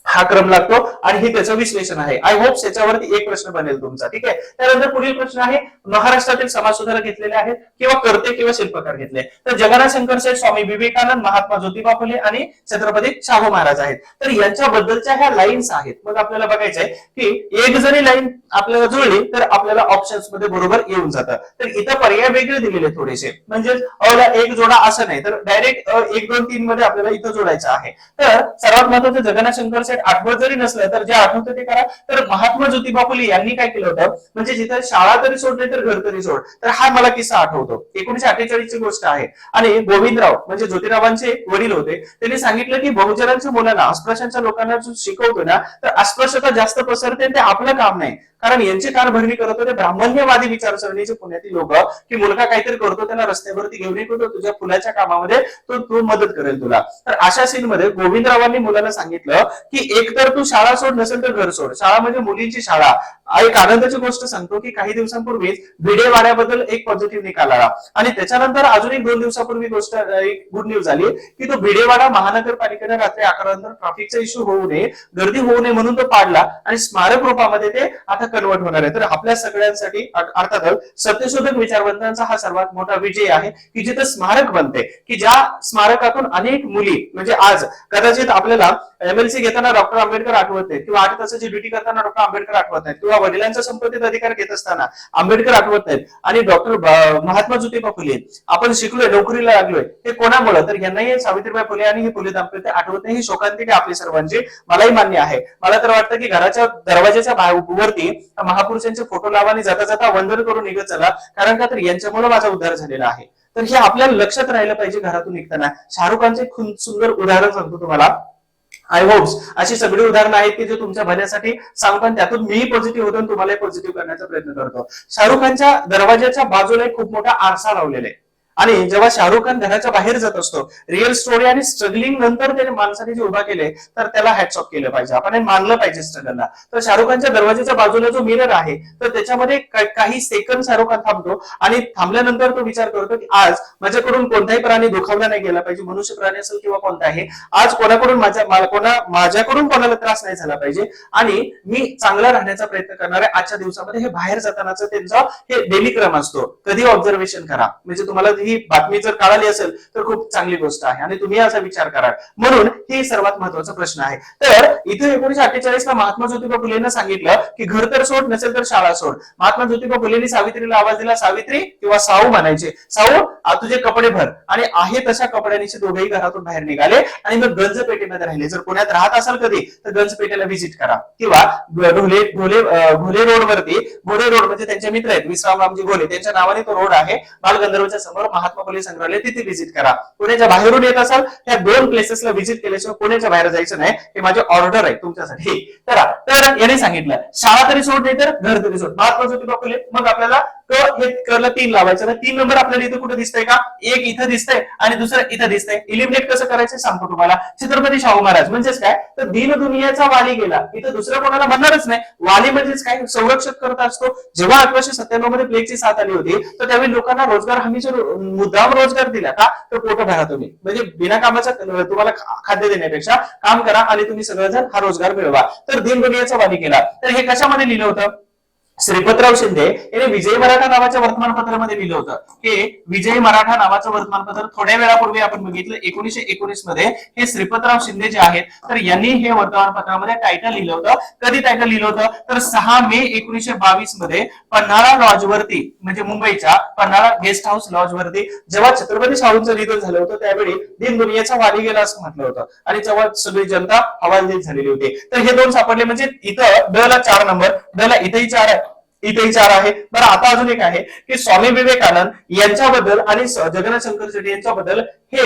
Speaker 1: हा क्रम लागतो आणि हे त्याचं विश्लेषण आहे. आय होप याच्यावरती एक प्रश्न बनेल तुमचा. ठीक आहे. त्यानंतर पुढील प्रश्न आहे महाराष्ट्रातील समाजसुधारक घेतलेले आहेत किंवा कर्ते किंवा शिल्पकार घेतले तर जगन्नाथ शंकर शेठ, स्वामी विवेकानंद, महात्मा ज्योतिबा फुले आणि छत्रपती शाहू महाराज आहेत. तर यांच्याबद्दलच्या ह्या लाईन्स आहेत. मग आपल्याला बघायचंय की एक जरी लाईन आपल्याला जुळली तर आपल्याला ऑप्शन्स मध्ये बरोबर येऊन जातं. तर इथं पर्याय वेगळे दिलेले थोडेसे, म्हणजे अला एक जोडा असं नाही तर डायरेक्ट 1, 2, 3 मध्ये आपल्याला इथं जोडायचं आहे. तर सर्वात महत्त्वाचं जगन्नाथ शंकर आठवत जरी नसलं तर जे आठवतं ते करा. तर महात्मा ज्योतिबा फुले यांनी काय केलं होतं म्हणजे जिथं शाळा तरी सोड नाही तर घर तरी सोड. तर हा मला किस्सा आठवतो. 1948 ची गोष्ट आहे. आणि गोविंदराव म्हणजे ज्योतिरावांचे वडील होते. त्यांनी सांगितलं की बहुजनांच्या मुलांना अस्पृश्यांच्या लोकांना शिकवतो ना तर अस्पृश्यता जास्त पसरते, ते आपलं काम नाही. कारण यांची कारभरणी करत होते ब्राह्मण्यवादी विचारसरणीचे पुण्यातील लोक की मुलगा काहीतरी करतो त्याला रस्त्यावरती घेऊन येतो, तुझ्या फुलाच्या कामामध्ये तो मदत करेल तुला. तर अशा सीन मध्ये गोविंदरावांनी मुलांना सांगितलं की एक तर तू शाळा सोड, नसेल तर घर सोड. शाळा म्हणजे मुलींची शाळा. एक आनंदाची गोष्ट सांगतो की काही दिवसांपूर्वीच भिडे वाड्याबद्दल एक पॉझिटिव्ह निकाल आला आणि त्याच्यानंतर अजून एक 2 दिवसापूर्वी गोष्ट एक गुड न्यूज झाली की तो भिडेवाडा महानगरपालिकेने रात्री 11 नंतर ट्रॅफिकचा इश्यू होऊ नये, गर्दी होऊ नये म्हणून तो पाडला आणि स्मारक रूपामध्ये ते आता कन्वर्ट होणार आहे. तर आपल्या सगळ्यांसाठी अर्थातच सत्यशोधक विचारवंतांचा हा सर्वात मोठा विजय आहे की जिथे स्मारक बनते की ज्या स्मारकातून अनेक मुली म्हणजे आज कदाचित आपल्याला MLC घेताना डॉक्टर आंबेडकर आठवत नाही किंवा 8 तासाची ड्युटी करताना डॉक्टर आंबेडकर आठवत नाहीत किंवा वडिलांच्या संपत्तीत अधिकार घेत असताना आंबेडकर आठवत नाहीत आणि डॉक्टर महात्मा ज्योतिबा फुले आपण शिकलोय, नोकरीला लागलोय, हे कोणामुळे तर यांनाही सावित्रीबाई फुले आणि हे फुले दाम्पत्य आठवत नाही. ही शोकांतिका आपली सर्वांची मलाही मान्य आहे. मला तर वाटतं की घराच्या दरवाजाच्या वरती महापुरुषांचे फोटो लावा आणि जाता जाता वंदन करून निघत चला, कारण का तर यांच्यामुळे माझा उद्धार झालेला आहे. तर हे आपल्याला लक्षात राहिलं पाहिजे घरातून निघताना. शाहरुख खानचे खूप सुंदर उदाहरण सांगतो तुम्हाला. आय होप्स अशी सगळी उदाहरणं आहेत की जे तुमच्या भल्यासाठी सांगतो आणि त्यातून मी पॉझिटिव्ह होतो आणि तुम्हाला पॉझिटिव्ह करण्याचा प्रयत्न करतो. शाहरुख खानच्या दरवाजाच्या बाजूला एक खूप मोठा आरसा लावलेला आहे आणि जेव्हा शाहरुख खान घराच्या बाहेर जात असतो रिअल स्टोरी आणि स्ट्रगलिंग नंतर त्याने माणसाने जे उभा केले तर त्याला हॅट्स ऑफ केलं पाहिजे. आपण मानलं पाहिजे स्ट्रगलला. तर शाहरुख खानच्या दरवाजाच्या बाजूला जो मिरर आहे तर त्याच्यामध्ये काही सेकंद शाहरुख खान थांबतो आणि थांबल्यानंतर तो विचार करतो की आज माझ्याकडून कोणताही प्राणी दुखावला नाही गेला पाहिजे, मनुष्य प्राणी असेल किंवा कोणताही. आज कोणाकडून माझ्याकडून कोणाला त्रास नाही झाला पाहिजे आणि मी चांगला राहण्याचा प्रयत्न करणार आहे. आजच्या दिवसामध्ये हे बाहेर जातानाचं त्यांचा हे डेली क्रम असतो. कधी ऑब्झर्वेशन करा म्हणजे तुम्हाला ही बातमी जर कळाली असेल तर खूप चांगली गोष्ट आहे आणि तुम्ही असा विचार करा. म्हणून हे सर्वात महत्वाचा प्रश्न आहे. तर इथे 1948 ला महात्मा ज्योतिबा फुलेंना सांगितलं की घर तर सोड, नसेल तर शाळा सोड. महात्मा ज्योतिबा फुलेंनी सावित्रीला आवाज दिला, सावित्री किंवा साऊ म्हणायचे, साऊ तुझे कपडे भर. आणि आहे तशा कपड्यांनी दोघेही घरातून बाहेर निघाले आणि मग गंजपेठेमध्ये राहिले. जर पुण्यात राहत असाल कधी तर गंजपेठेला व्हिजिट करा किंवा घोले रोड वरती, घोले रोड म्हणजे त्यांचे मित्र आहेत विश्रामरामजी घोले, त्यांच्या नावाने तो रोड आहे, बालगंधर्वच्या समोर महात्मा फुले संग्रहालय, तिथे व्हिजिट करा. पुण्याच्या बाहेरून येत असाल त्या दोन प्लेसेसला व्हिजिट केल्याशिवाय पुण्याच्या बाहेर जायचं नाही. हे माझे ऑर्डर आहे तुमच्यासाठी. तर याने सांगितलं शाळा तरी सोड नाही तर घर तरी सोड. महात्मा ज्योतिबा फुले. मग आपल्याला हे करला 3 लावायचं ना. 3 नंबर आपल्याला इथं कुठे दिसतंय का? एक इथं दिसतंय आणि दुसरं इथं दिसतंय. इलिमिनेट कसं करायचं सांगतो तुम्हाला. छत्रपती शाहू महाराज म्हणजेच काय तर दीन दुनियेचा वाली गेला. इथं दुसरं कोणाला म्हणणारच नाही. वाली म्हणजेच काय संरक्षक करत असतो. जेव्हा 1897 मध्ये प्लेगची साथ आली होती तर त्यावेळी लोकांना रोजगार हमीचा मुद्दाम रोजगार दिला का तर पोट भरा तुम्ही, म्हणजे बिना कामाचा तुम्हाला खाद्य देण्यापेक्षा काम करा आणि तुम्ही सगळेजण हा रोजगार मिळवा. तर दीन दुनियेचा वाली गेला. तर हे कशामध्ये लिहिलं होतं? श्रीपतराव शिंदे यांनी विजय मराठा नावाच्या वर्तमानपत्रामध्ये लिहिलं होतं. हे विजय मराठा नावाचं वर्तमानपत्र थोड्या वेळापूर्वी आपण बघितलं 1919 मध्ये हे श्रीपतराव शिंदे जे आहेत तर यांनी हे वर्तमानपत्रामध्ये टायटल लिहिलं होतं. कधी टायटल लिहिलं होतं तर 6 मे 1922 मध्ये पन्हाळा लॉज वरती, म्हणजे मुंबईच्या पन्हाळा गेस्ट हाऊस लॉज वरती जेव्हा छत्रपती शाहूंचं निधन झालं होतं त्यावेळी दीन दुनियेचा वाली गेला असं म्हटलं होतं आणि तेव्हा सगळी जनता हवालदिल झालेली होती. तर हे दोन सापडले. म्हणजे इथं ड ला 4 नंबर, ड ला इथेही 4 आहे, इथेही 4 आहे. बरं आता अजून एक आहे की स्वामी विवेकानंद यांच्याबद्दल आणि जगन्नाथ शंकर शेट्टी यांच्याबद्दल हे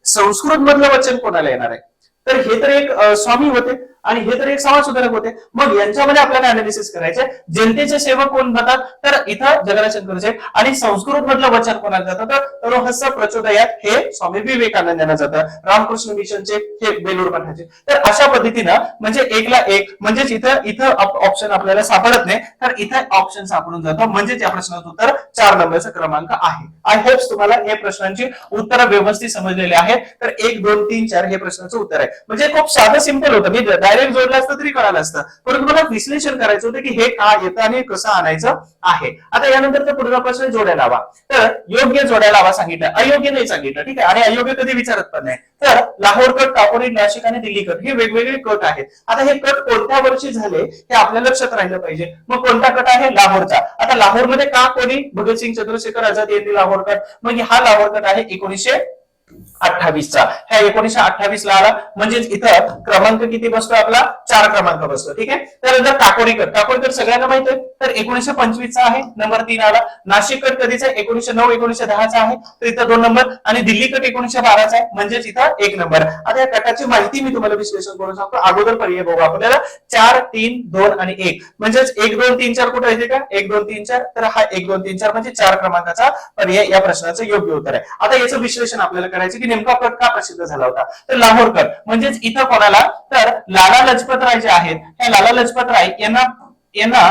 Speaker 1: संस्कृत मधलं वचन कोणाला येणार आहे? तर हे तर एक स्वामी होते आणि हे तर एक समाज सुधारक होते. मग यांच्यामध्ये आपल्याला अनालिसिस करायचे जनतेचे सेवक कोण बनतात तर इथं जगन्नाथ शंकर शेठ. आणि संस्कृत मधलं वचन कोणाला जातं तर रोहस्य प्रचोदयात हे स्वामी विवेकानंद यांना जातं. रामकृष्ण मिशनचे हे बेलूर मठाचे. तर अशा पद्धतीनं म्हणजे 1 ला 1 म्हणजेच इथं ऑप्शन आपल्याला सापडत नाही तर इथं ऑप्शन सापडून जातं. म्हणजेच या प्रश्नाचं उत्तर 4 नंबरचा क्रमांक आहे. आय होप तुम्हाला हे प्रश्नांची उत्तरं व्यवस्थित समजलेली आहेत. तर 1, 2, 3, 4 हे प्रश्नाचं उत्तर आहे. म्हणजे खूप साधं सिंपल होतं. मी डायरेक्ट जोडलं असतं तरी कळालं असतं, परंतु मला विश्लेषण करायचं होतं की हे का येतं आणि कसं आणायचं आहे. आता यानंतर पुढचा प्रश्न जोड्या लावा. तर योग्य जोड्या लावा सांगितलं, अयोग्य नाही सांगितलं. ठीक आहे. आणि अयोग्य कधी विचारत पण नाही. तर लाहोर कट, काकोरी, नाशिक आणि दिल्ली कट हे वेगवेगळे कट आहेत. आता हे कट कोणत्या वर्षी झाले हे आपल्या लक्षात राहिलं पाहिजे. मग कोणता कट आहे? लाहोरचा. आता लाहोरमध्ये का कोणी भगतसिंग, चंद्रशेखर आझाद यांनी लाहोर कट. मग हा लाहोर कट आहे 1928 चा. ह्या 1928 ला आला. म्हणजेच इथं क्रमांक किती बसतो आपला? 4 क्रमांक बसतो. ठीक आहे. त्यानंतर काकोरी कट सगळ्यांना माहिती आहे तर 1925 चा आहे, नंबर 3 आला. नाशिक कट कधीचा? 1909 1910 चा आहे तर इथं 2 नंबर. आणि दिल्ली कट 1912 चा आहे म्हणजेच इथं 1 नंबर. आता या कटाची माहिती मी तुम्हाला विश्लेषण करून सांगतो. अगोदर पर्याय बघू आपल्याला 4, 3, 2 आणि 1 म्हणजेच 1, 2, 3, 4 कुठे येते का? 1, 2, 3, 4. तर हा 1, 2, 3, 4 म्हणजे 4 क्रमांकाचा पर्याय या प्रश्नाचं योग्य उत्तर आहे. आता याचं विश्लेषण आपल्याला करायचं की नेमका कट का प्रसिद्ध झाला होता. तर लाहोर कट म्हणजेच इथं कोणाला तर लाला लजपत राय जे आहेत हे लाला लजपत राय यांना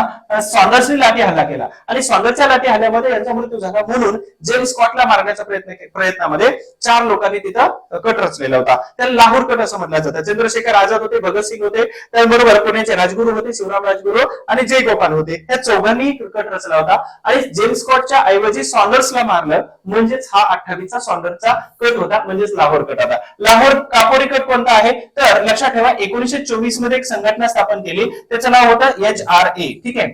Speaker 1: सॉन्डर्सने लाठी हल्ला केला आणि सॉन्डर्सच्या लाठी हल्ल्यामध्ये यांचा मृत्यू झाला. म्हणून जेम्स स्कॉटला मारण्याच्या प्रयत्नामध्ये 4 लोकांनी तिथं कट रचलेला होता. त्याला लाहोर कट असं म्हटलं जातं. चंद्रशेखर आझाद होते, भगतसिंग होते, त्याबरोबर पुण्याचे राजगुरू होते, शिवराम राजगुरू आणि जय गोपाल होते. त्या 4घांनी कट रचला होता आणि जेम्स स्कॉटच्या ऐवजी सॉन्डर्सला मारलं. म्हणजेच हा 28चा सॉन्डर्सचा कट होता, म्हणजेच लाहोर कट होता. लाहोर काकोरी कट कोणता आहे तर लक्षात ठेवा 1924 मध्ये एक संघटना स्थापन केली. त्याचं नाव होतं HRA. ठीक आहे.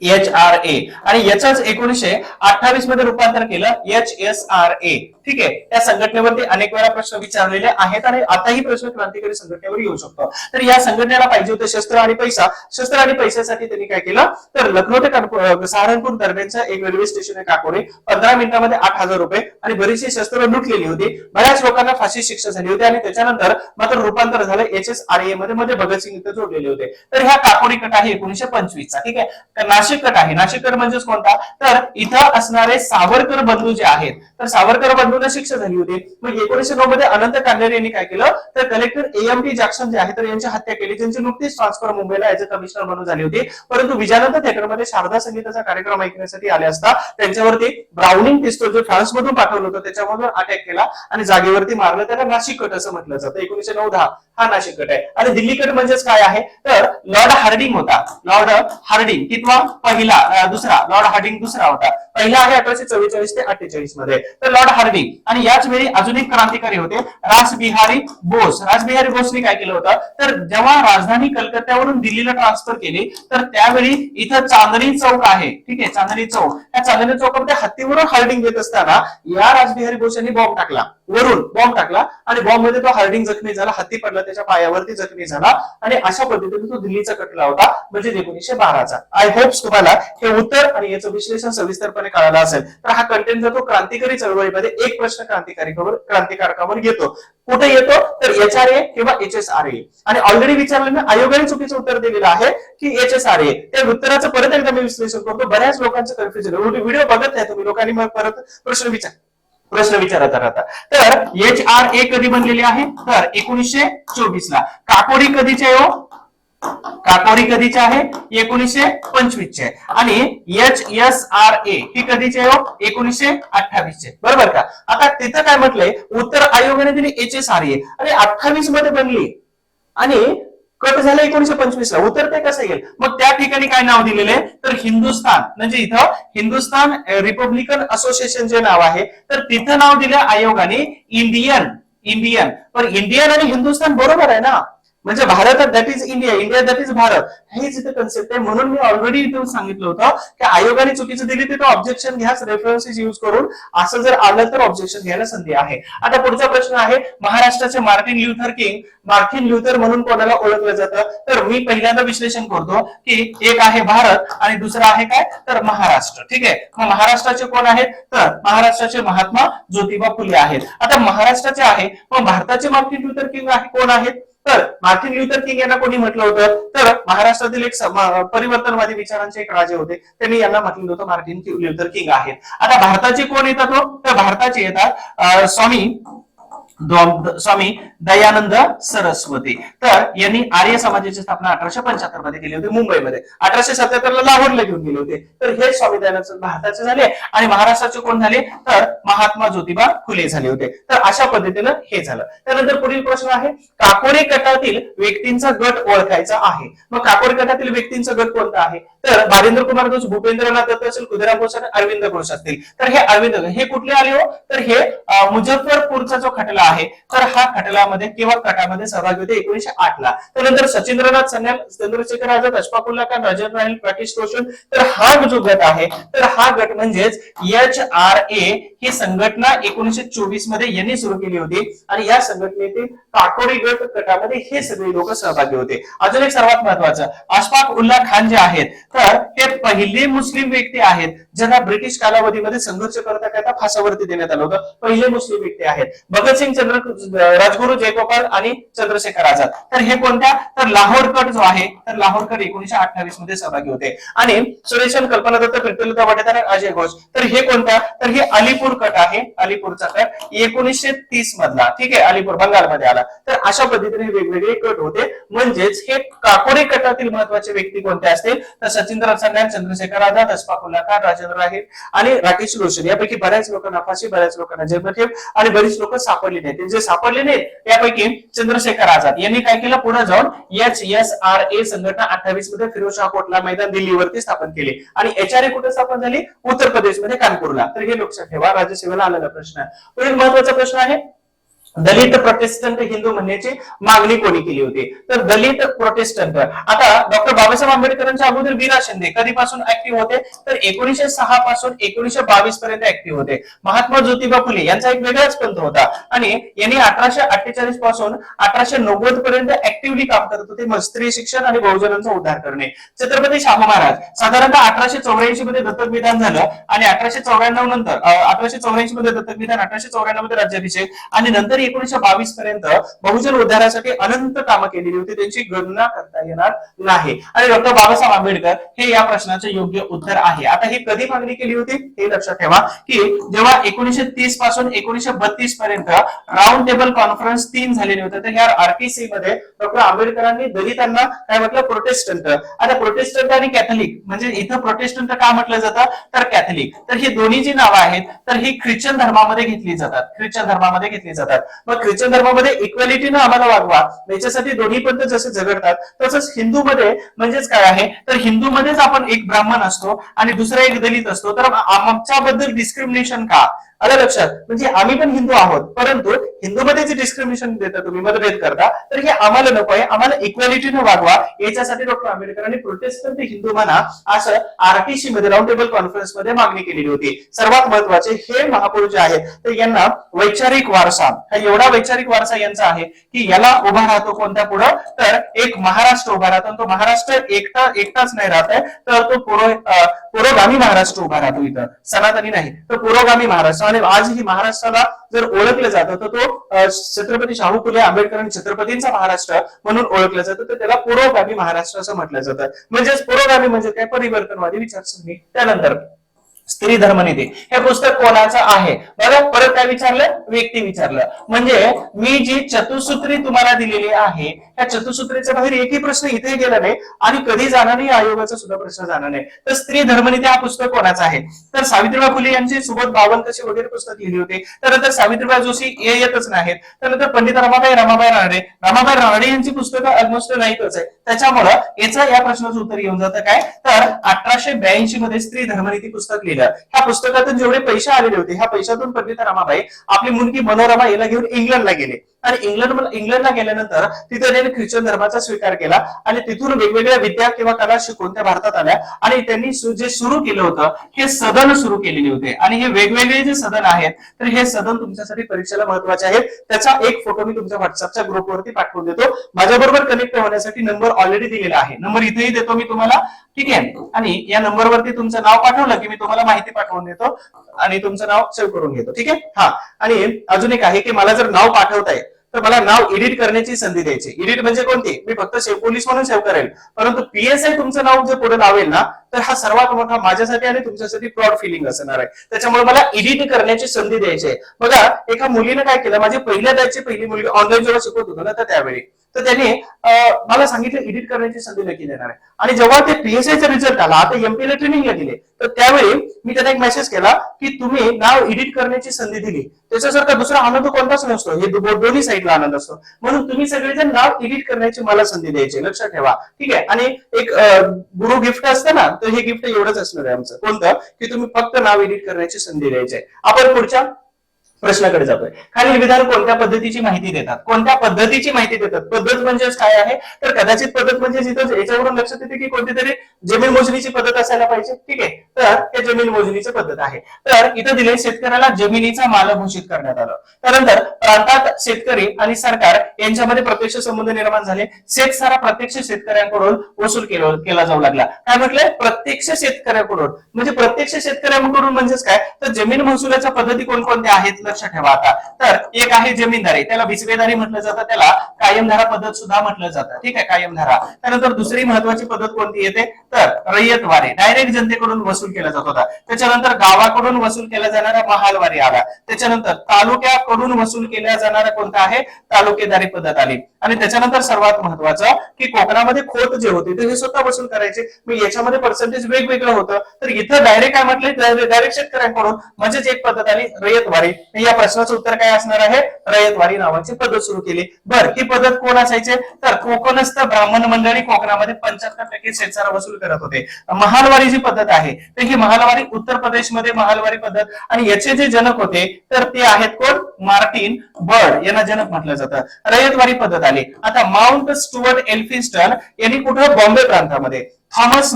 Speaker 1: HRA आणि याचंच 1928 मध्ये रूपांतर केलं HSRA. ठीक आहे. त्या संघटनेवरती अनेक वेळा प्रश्न विचारलेले आहेत आणि आताही प्रश्न क्रांतिकारी संघटनेवर येऊ शकतो. तर या संघटनेला पाहिजे होते शस्त्र आणि पैसा. शस्त्र आणि पैशासाठी त्यांनी काय केलं तर लखनौ ते सहारनपूर दरम्यानचं एक रेल्वे स्टेशन आहे काकोरी. 15 मिनिटांमध्ये 8,000 रुपये आणि बरीचशी शस्त्र लुटलेली होती. बऱ्याच लोकांना फाशी शिक्षा झाली होती आणि त्याच्यानंतर मात्र रूपांतर झालं HSRA मध्ये भगतसिंग इथं जोडलेले होते. तर ह्या काकोरी कट आहे 1925 चा. ठीक आहे. नाशिक कट आहे. नाशिक कट म्हणजेच कोणता तर इथं असणारे सावरकर बंधू जे आहेत तर सावरकर बंधूंना शिक्षा झाली होती. मग 1909 मध्ये अनंत कांडेरे यांनी काय केलं तर कलेक्टर AMT जॅक्सन जे आहे तर यांची हत्या केली. त्यांची नुकतीच ट्रान्सफर मुंबईला ऍज अ कमिशनर म्हणून झाली होती. परंतु विजयानंद थिएटरमध्ये शारदा संगीताचा कार्यक्रम ऐकण्यासाठी आले असता त्यांच्यावरती ब्राउनिंग पिस्तूल जे फ्रान्समधून पाठवलं होतं त्याच्यामधून अटॅक केला आणि जागेवरती मारलं. त्याला नाशिक कट असं म्हटलं जातं. 1909-10 हा नाशिक गट आहे. आणि दिल्ली गट म्हणजेच काय आहे, तर लॉर्ड हार्डिंग होता. लॉर्ड हार्डिंग कितवा, पहिला, दुसरा, लॉर्ड हार्डिंग दुसरा होता. पहिला आहे 1844 ते 48 मध्ये, तर लॉर्ड हार्डिंग. आणि याच वेळी अजून एक क्रांतिकारी होते, रासबिहारी बोस. रासबिहारी बोसने काय केलं होतं, तर जेव्हा राजधानी कलकत्त्यावरून दिल्लीला ट्रान्सफर केली, तर त्यावेळी इथं चांदणी चौक आहे, ठीक आहे, चांदणी चौक, त्या चांदणी चौकामध्ये हत्तीवरून हार्डिंग देत असताना या रासबिहारी बोस यांनी बॉम्ब टाकला, वरून बॉम्ब टाकला, आणि बॉम्ब मध्ये तो हार्डिंग जखमी झाला, हत्ती पडला त्याच्या पायावरती, जखमी झाला, आणि अशा पद्धतीने तो दिल्लीचा कटला होता, म्हणजे 1912चा. आय होप्स तुम्हाला हे उत्तर आणि याचं विश्लेषण सविस्तरपणे कळालं असेल. तर हा कंटेंट जातो क्रांतिकारी चळवळीमध्ये, एक प्रश्न क्रांतिकारकावर येतो. कुठे येतो, तर HRA किंवा HSRA. आणि ऑलरेडी विचारलं मी, आयोगाने चुकीचं उत्तर दिलेलं आहे की HSRA. त्या उत्तराचं परत एकदा मी विश्लेषण करतो, बऱ्याच लोकांचं कन्फ्युजन, व्हिडिओ बघत नाही तुम्ही लोकांनी, मग परत प्रश्न विचारत राहता. तर HRA कधी बनलेली आहे, तर 1924 ला. काकोरी कधीचे हो, काकोरी कधीचे आहे, 1925 चे. आणि HSRA ही कधीचे हो, 1928 चे, बरोबर का. आता तिथं काय म्हटलंय, उत्तर आयोगाने दिली HSRA, आणि 28 मध्ये बनली आणि कट झालं 1925 ला, उत्तर ते कसं येईल. मग त्या ठिकाणी काय नाव दिलेलं आहे, तर हिंदुस्थान, म्हणजे इथं हिंदुस्थान रिपब्लिकन असोसिएशन जे नाव आहे, तर तिथं नाव दिलं आयोगाने इंडियन. पण इंडियन आणि हिंदुस्थान बरोबर आहे ना, म्हणजे Bharat that is India, India that is Bharat, हेच इथे कन्सेप्ट आहे. म्हणून मी ऑलरेडी इथून सांगितलं होतं की आयोगाने चुकीचं दिली तर ऑब्जेक्शन घ्या, रेफरन्सेस यूज करून. असं जर आलं तर ऑब्जेक्शन घ्यायला संधी आहे. आता पुढचा प्रश्न आहे, महाराष्ट्राचे Martin Luther king, Martin Luther म्हणून कोणाला ओळखलं जातं, तर मी पहिल्यांदा विश्लेषण करतो की एक आहे भारत आणि दुसरा आहे काय, तर महाराष्ट्र, ठीक आहे. मग महाराष्ट्राचे कोण आहेत, तर महाराष्ट्राचे महात्मा ज्योतिबा फुले आहेत. आता महाराष्ट्राचे आहे, मग भारताचे मार्टिन ल्युथर किंग कोण आहेत, तर मार्टिन ल्युथर किंग यांना कोणी म्हटलं होतं, तर महाराष्ट्रातील एक परिवर्तनवादी विचारांचे एक राजे होते, त्यांनी यांना म्हटलं होतं मार्टिन ल्युथर किंग आहेत. आता भारताचे कोण येतात, तर भारताचे येतात स्वामी दयानंद सरस्वती. तर यांनी आर्य समाजाची स्थापना 1875 मध्ये केली होती मुंबईमध्ये. 1877 ला लाहोरला घेऊन गेले होते. तर हे स्वामी दयानंद भारताचे झाले. आणि महाराष्ट्राचे कोण झाले, तर महात्मा ज्योतिबा फुले झाले होते. तर अशा पद्धतीनं हे झालं. त्यानंतर पुढील प्रश्न आहे, काकोरी गटातील व्यक्तींचा गट ओळखायचा आहे. मग काकोरी गटातील व्यक्तींचा गट कोणता आहे, तर बारिंद्र कुमार घोष, भूपेंद्रनाथ दत्त असेल, खुदिराम बोस आणि अरविंद घोष असतील. तर हे अरविंद, हे कुठले आले हो, तर हे मुझफ्फरपूरचा जो खटला आहे, तर हा खटल्यामध्ये किंवा कटामध्ये सहभागी होते 1908 ला. त्यानंतर सचिंद्रनाथ सन्याल, चंद्रशेखर आझाद, अशफाकुल्ला खान, राजेंद्र राहील, राकेश रोशन. तर हा जो गट आहे, तर हा गट म्हणजेच HRA ही संघटना 1924 मध्ये यांनी सुरू केली होती. आणि या संघटनेतील काकोरी गट गटामध्ये हे सगळे लोक सहभागी होते. अजून एक सर्वात महत्वाचं, अशफाक उल्ला खान जे आहेत, तर ते पहिले मुस्लिम व्यक्ती आहेत ज्यांना ब्रिटिश कालावधीमध्ये संघर्ष करता करता फासावरती देण्यात आलं होतं. पहिले मुस्लिम व्यक्ती आहेत भगतसिंग, राजगुरू, जयगोपाल आणि चंद्रशेखर आझाद. तर हे कोणत्या, तर लाहोर कट जो आहे, तर लाहोर कट 1928 मध्ये सहभागी होते. आणि सुरेशन, कल्पना दत्त, प्रफुल्ल वाटेदार, अजय घोष. तर हे कोणत्या, तर हे अलीपूर कट आहे, अलीपूरचा कट 1930 मधला, ठीक आहे, अलीपूर बंगालमध्ये आला. तर अशा पद्धतीने वेगवेगळे कट होते. म्हणजेच हे काकोरी कटातील महत्वाचे व्यक्ती कोणते असतील, तर सचिंद्र सन्याल, चंद्रशेखर आझाद, अशफाकुल्ला खान, राजेंद्र राहील आणि राकेश रोशन. यापैकी बऱ्याच लोकांना फाशी, बऱ्याच लोकांना जन्मठेप आणि बरीच लोक सापडली नाहीत. जे सापडले नाहीत त्यापैकी चंद्रशेखर आझाद यांनी काय केलं, पुढे जाऊन HSRA संघटना 28 मध्ये फिरोजशाह कोटला मैदान दिल्लीवरती स्थापन केली. आणि HRA कुठे स्थापन झाली, उत्तर प्रदेशमध्ये कानपूरला. तर हे लक्षात ठेवा, राज्यसेवेला आलेला प्रश्न. पुढील महत्वाचा प्रश्न आहे, दलित प्रोटेस्टंट हिंदू म्हणण्याची मागणी कोणी केली होती, तर दलित प्रोटेस्टंट. आता डॉक्टर बाबासाहेब आंबेडकरांच्या अगोदर वीरा शिंदे कधीपासून ऍक्टिव्ह होते, तर 1906 पासून 1922 पर्यंत ऍक्टिव्ह होते. महात्मा ज्योतिबा फुले यांचा एक वेगळाच पंथ होता आणि यांनी 1848 पासून 1890 पर्यंत ऍक्टिव्हली काम करत होते, मग स्त्री शिक्षण आणि बहुजनांचा उद्धार करणे. छत्रपती शाहू महाराज साधारणतः 1884 मध्ये दत्तक विधान झालं आणि 1894 नंतर 1884 मध्ये दत्तक विधान, 1894 मध्ये राज्याभिषेक आणि नंतर 1922 पर्यंत बहुजन उद्धारासाठी अनंत कामं केलेली होती, त्यांची गणना करता येणार नाही. आणि डॉक्टर बाबासाहेब आंबेडकर हे या प्रश्नाचे योग्य उत्तर आहे. आता हे कधी मागणी केली होती हे लक्षात ठेवा, की जेव्हा 1930 पासून 1932 पर्यंत राऊंड टेबल कॉन्फरन्स 3 झालेले होते, तर ह्या RTC मध्ये डॉक्टर आंबेडकरांनी दलितांना काय म्हटलं, प्रोटेस्टंट. आता प्रोटेस्टंट आणि कॅथलिक, म्हणजे इथं प्रोटेस्टंट का म्हटलं जातं, तर कॅथलिक. तर ही दोन्ही जी नावं आहेत, तर ही ख्रिश्चन धर्मामध्ये घेतली जातात, ख्रिश्चन धर्मामध्ये घेतली जातात. मग ख्रिश्चन धर्मामध्ये इक्वॅलिटीनं आम्हाला वागवा, याच्यासाठी दोन्ही पंथ जसे झगडतात तसंच हिंदूमध्ये म्हणजेच काय आहे तर हिंदूमध्येच आपण एक ब्राह्मण असतो आणि दुसरा एक दलित असतो, तर आमच्याबद्दल डिस्क्रिमिनेशन का? आलं लक्षात? म्हणजे आम्ही पण हिंदू आहोत, परंतु हिंदूमध्ये जे डिस्क्रिमिनेशन देता तुम्ही, मतभेद करता, तर हे आम्हाला नको आहे, आम्हाला इक्वॅलिटीनं वागवा, याच्यासाठी डॉक्टर आंबेडकरांनी प्रोटेस्टंट हिंदू म्हणा असं आरटीसी मध्ये राऊंड टेबल कॉन्फरन्स मध्ये मागणी केलेली होती. सर्वात महत्वाचे हे महापुरुष जे आहेत तर यांना वैचारिक वारसा, एवढा वैचारिक वारसा यांचा आहे की याला उभा राहतो कोणत्या पुढं, तर एक महाराष्ट्र उभा राहतो. तो महाराष्ट्र एकटाच नाही राहत आहे, तर तो पुरोगामी महाराष्ट्र उभा राहतो. इथं सनातनी नाही, तर पुरोगामी महाराष्ट्र. आणि आजही महाराष्ट्राला जर ओळखलं जातं तर तो छत्रपती शाहू फुले आंबेडकर आणि छत्रपतींचा महाराष्ट्र म्हणून ओळखलं जातं, तर त्याला पुरोगामी महाराष्ट्र असं म्हटलं जातं. म्हणजेच पुरोगामी म्हणजे काय, परिवर्तनवादी विचारसरणी. त्यानंतर स्त्री धर्मनीती हे पुस्तक कोणाचं आहे बघा. परत काय विचारलं, व्यक्ती विचारलं. म्हणजे मी जी चतुसूत्री तुम्हाला दिलेली आहे त्या चतुसूत्रीच्या बाहेर एकही प्रश्न इथे गेला नाही आणि कधी जाणार नाही, आयोगाचा सुद्धा प्रश्न जाणार नाही. तर स्त्री धर्मनीती हा पुस्तक कोणाचा आहे, तर सावित्रीबाई फुले यांची सोबत 52 कशी वगैरे पुस्तक लिहिली होती. त्यानंतर सावित्रीबाई जोशी येतच नाहीत. त्यानंतर पंडित रमाबाई रानडे यांची पुस्तकं ऑलमोस्ट नाहीतच आहे. त्याच्यामुळं याचं या प्रश्नाचं उत्तर येऊन जातं काय, तर 1882 मध्ये स्त्री धर्मनीती पुस्तक लिहिलं. ह्या पुस्तकातून जेवढे पैसे आलेले होते, ह्या पैशातून पंडित रमाबाई आपली मुलगी मनोरमा याला घेऊन इंग्लंडला गेले आणि इंग्लंडला गेल्यानंतर तिथे त्यांनी ख्रिश्चन धर्माचा स्वीकार केला आणि तिथून वेगवेगळ्या विद्या किंवा कला शिकून त्या भारतात आल्या आणि त्यांनी जे सुरू केलं होतं हे सदन सुरू केलेले होते. आणि हे वेगवेगळे जे सदन आहेत तर हे सदन तुमच्यासाठी परीक्षेला महत्वाचे आहेत. त्याचा एक फोटो मी तुमच्या व्हॉट्सअपच्या ग्रुपवरती पाठवून देतो. माझ्याबरोबर कनेक्ट होण्यासाठी नंबर ऑलरेडी दिलेला आहे, नंबर इथेही देतो मी तुम्हाला, ठीक आहे. आणि या नंबरवरती तुमचं नाव पाठवलं की मी तुम्हाला माहिती पाठवून देतो आणि तुमचं नाव सेव्ह करून घेतो, ठीक आहे. हा, आणि अजून एक आहे की मला जर नाव पाठवताय तर मला नाव एडिट करण्याची संधी द्यायची. एडिट म्हणजे कोणती, मी फक्त पोलीस म्हणून सेव्ह करेल, परंतु PSI तुमचं नाव जे पुढे लावेल ना तर हा सर्वात मोठा माझ्यासाठी आणि तुमच्यासाठी प्राऊड फिलिंग असणार आहे. त्याच्यामुळे मला एडिट करण्याची संधी द्यायची आहे. बघा, एका मुलीने काय केलं, माझी पहिल्या बॅचची पहिली मुलगी ऑनलाईन जेव्हा शिकवत होतो ना तर त्यावेळी तर त्यांनी मला सांगितलं एडिट करण्याची संधी नक्की देणार आहे. आणि जेव्हा ते PSIचा रिझल्ट आला, आता MP ला ट्रेनिंगला गेले, तर त्यावेळी मी त्यांना एक मेसेज केला की तुम्ही नाव एडिट करण्याची संधी दिली, त्याच्यासारखा दुसरा आनंद कोणताच नसतो. हे दोन्ही साईडला आनंद असतो. म्हणून तुम्ही सगळेजण नाव एडिट करण्याची मला संधी द्यायची, लक्षात ठेवा, ठीक आहे. आणि एक गुरु गिफ्ट असतं ना, तर हे गिफ्ट एवढंच असणार आहे आमचं, कोणतं की तुम्ही फक्त नाव एडिट करण्याची संधी द्यायची आहे. आपण पुढच्या प्रश्नाकडे जातोय. खालील विधान कोणत्या पद्धतीची माहिती देतात, कोणत्या पद्धतीची माहिती देतात. पद्धत म्हणजे काय आहे, तर कदाचित पद्धत म्हणजे जिथं याच्यावरून लक्षात येते की कोणती तरी जमीन मोजणीची पद्धत असायला पाहिजे, ठीक आहे. तर हे जमीन मोजणीची पद्धत आहे. तर इथं दिले शेतकऱ्याला जमिनीचा मालक घोषित करण्यात आलं. त्यानंतर प्रांतात शेतकरी आणि सरकार यांच्यामध्ये प्रत्यक्ष संबंध निर्माण झाले. शेतसारा प्रत्यक्ष शेतकऱ्यांकडून वसूल केला जाऊ लागला. काय म्हटलंय, प्रत्यक्ष शेतकऱ्याकडून, म्हणजे प्रत्यक्ष शेतकऱ्यांकडून म्हणजेच काय, तर जमीन महसुलाच्या पद्धती कोणकोणत्या आहेत लक्षात ठेवा. आता तर एक आहे जमीनदारी, त्याला बिस्वेदारी म्हटलं जातं, त्याला कायमधारा पद्धत सुद्धा म्हटलं जातं, ठीक आहे, कायमधारा. त्यानंतर दुसरी महत्वाची पद्धत कोणती येते, तर रयतवारी, डायरेक्ट जनतेकडून वसूल केला जात होता. त्याच्यानंतर गावाकडून वसूल केला जाणारा महालवारी आला. त्याच्यानंतर तालुक्याकडून वसूल केला जाणारा कोणता आहे, तालुकेदारी पद्धत आली. आणि त्याच्यानंतर सर्वात महत्वाचं की कोकणामध्ये खोत जे होते ते हे स्वतः वसूल करायचे. मग याच्यामध्ये पर्सेंटेज वेगवेगळं होतं. तर इथं डायरेक्ट काय म्हटलंय, डायरेक्ट शेतकऱ्यांकडून, म्हणजेच एक पद्धत आली रयतवारी. या प्रश्नाचं उत्तर काय असणार आहे, रयतवारी नावाची पद्धत सुरू केली. बर, ही पद्धत कोण असायचे, तर कोकणस्थ ब्राह्मण मंडळी कोकणामध्ये 75% शेतसारा वसूल करत होते. महालवारी जी पद्धत आहे तर ही महालवारी उत्तर प्रदेशमध्ये महालवारी पद्धत, आणि याचे जे जनक होते तर ते आहेत कोण, मार्टिन बर्ड यांना जनक म्हटलं जातं. रयतवारी पद्धत आली. आता माउंट स्टुअर्ट एल्फिन्स्टन यांनी कुठं, बॉम्बे प्रांतामध्ये, थॉमस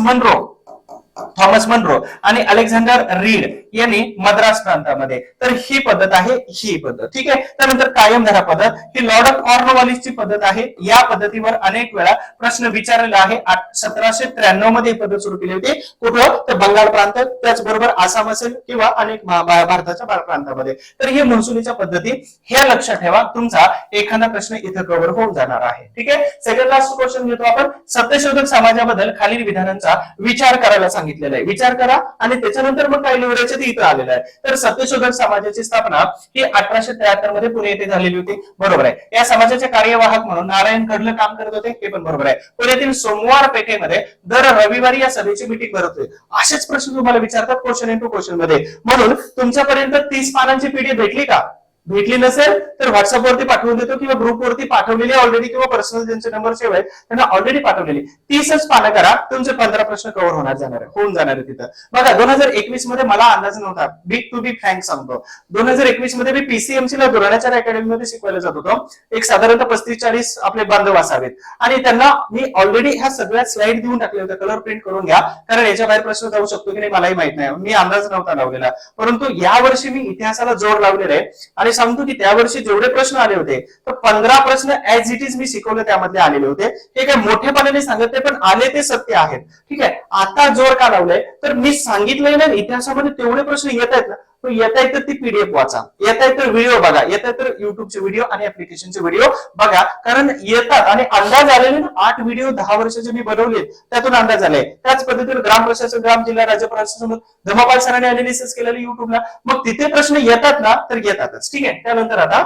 Speaker 1: मनरो आणि अलेक्झांडर रीड यांनी मद्रास प्रांतामध्ये. तर ही पद्धत आहे, ही पद्धत, ठीक आहे. त्यानंतर कायमधारा पद्धत ही लॉर्ड कॉर्नवॉलिसची पद्धत आहे. या पद्धतीवर अनेक वेळा प्रश्न विचारलेला आहे. 1793 मध्ये ही पद्धत सुरू केली होती. कुठं, तर बंगाल प्रांत, त्याचबरोबर आसाम असेल किंवा अनेक भारताच्या प्रांतामध्ये. तर हे महसुलीच्या पद्धती हे लक्षात ठेवा, तुमचा एखादा प्रश्न इथं कव्हर होऊन जाणार आहे, ठीक आहे. सेकंड लास्ट क्वेश्चन घेतो आपण. सत्यशोधक समाजाबद्दल खालील विधानांचा विचार करायला सांगितलेला आहे. विचार करा आणि त्याच्यानंतर मग काय निवडायचे ते इथं आलेलं आहे. तर सत्यशोधक समाजाची स्थापना ही 1873 मध्ये पुणे येथे झालेली होती, बरोबर आहे. या समाजाचे कार्यवाहक म्हणून नारायण कडलं काम करत होते, हे पण बरोबर आहे. पुण्यातील सोमवार पेठेमध्ये दर रविवारी या सभेची मीटिंग भरत होते. असेच प्रश्न तुम्हाला विचारतात क्वेश्चन इंटू क्वेश्चन मध्ये. म्हणून तुमच्यापर्यंत 30 पानांची पीडीएफ भेटली का, भेटली नसेल तर व्हॉट्सअपवरती पाठवून देतो किंवा ग्रुपवरती पाठवलेली ऑलरेडी किंवा पर्सनल ज्यांचे नंबर सेव्ह आहेत त्यांना ऑलरेडी पाठवलेली 30च पानं करा, तुमचे 15 प्रश्न कव्हर होऊन जाणार आहे तिथं. बघा 2021 मध्ये मला अंदाज नव्हता, बिग टू बी फ्रँक सांगतो. 2021 मध्ये मी पीसीएमसी ला द्रोणाचार्य अकॅडमी मध्ये शिकवायला जात होतो. एक साधारणतः 35-40 आपले बांधव असावेत आणि त्यांना मी ऑलरेडी ह्या सगळ्या स्लाइड देऊन टाकल्या होत्या, कलर प्रिंट करून घ्या, कारण याच्या बाहेर प्रश्न जाऊ शकतो की नाही मलाही माहित नाही, मी अंदाज नव्हता लावलेला. परंतु या वर्षी मी इतिहासाला जोर लावलेला आहे आणि सांगतो की त्या वर्षी जेवढे प्रश्न आले होते तर 15 प्रश्न ऍज इट इज मी शिकवले त्यामध्ये आलेले होते. हे काय मोठेपणाने सांगत नाही, पण आले ते सत्य आहेत. ठीक आहे, आता जोर का लावलाय तर मी सांगितलंय ना इतिहासामध्ये तेवढे प्रश्न येत आहेत ना, येत आहे तर ती पीडीएफ वाचा, येत आहे तर व्हिडिओ बघा, येत आहे तर युट्यूबचे व्हिडिओ आणि ऍप्लिकेशनचे व्हिडिओ बघा, कारण येतात. आणि अंदाज आलेले ना 8 व्हिडिओ 10 वर्षाचे मी बनवले त्यातून अंदाज आलाय. त्याच पद्धतीने ग्राम प्रशासन, ग्राम जिल्हा राज्य प्रशासन धर्मपाल सरांनी अनालिसिस केलेलं युट्यूबला, मग तिथे प्रश्न येतात ना तर येतातच. ठीक आहे, त्यानंतर आता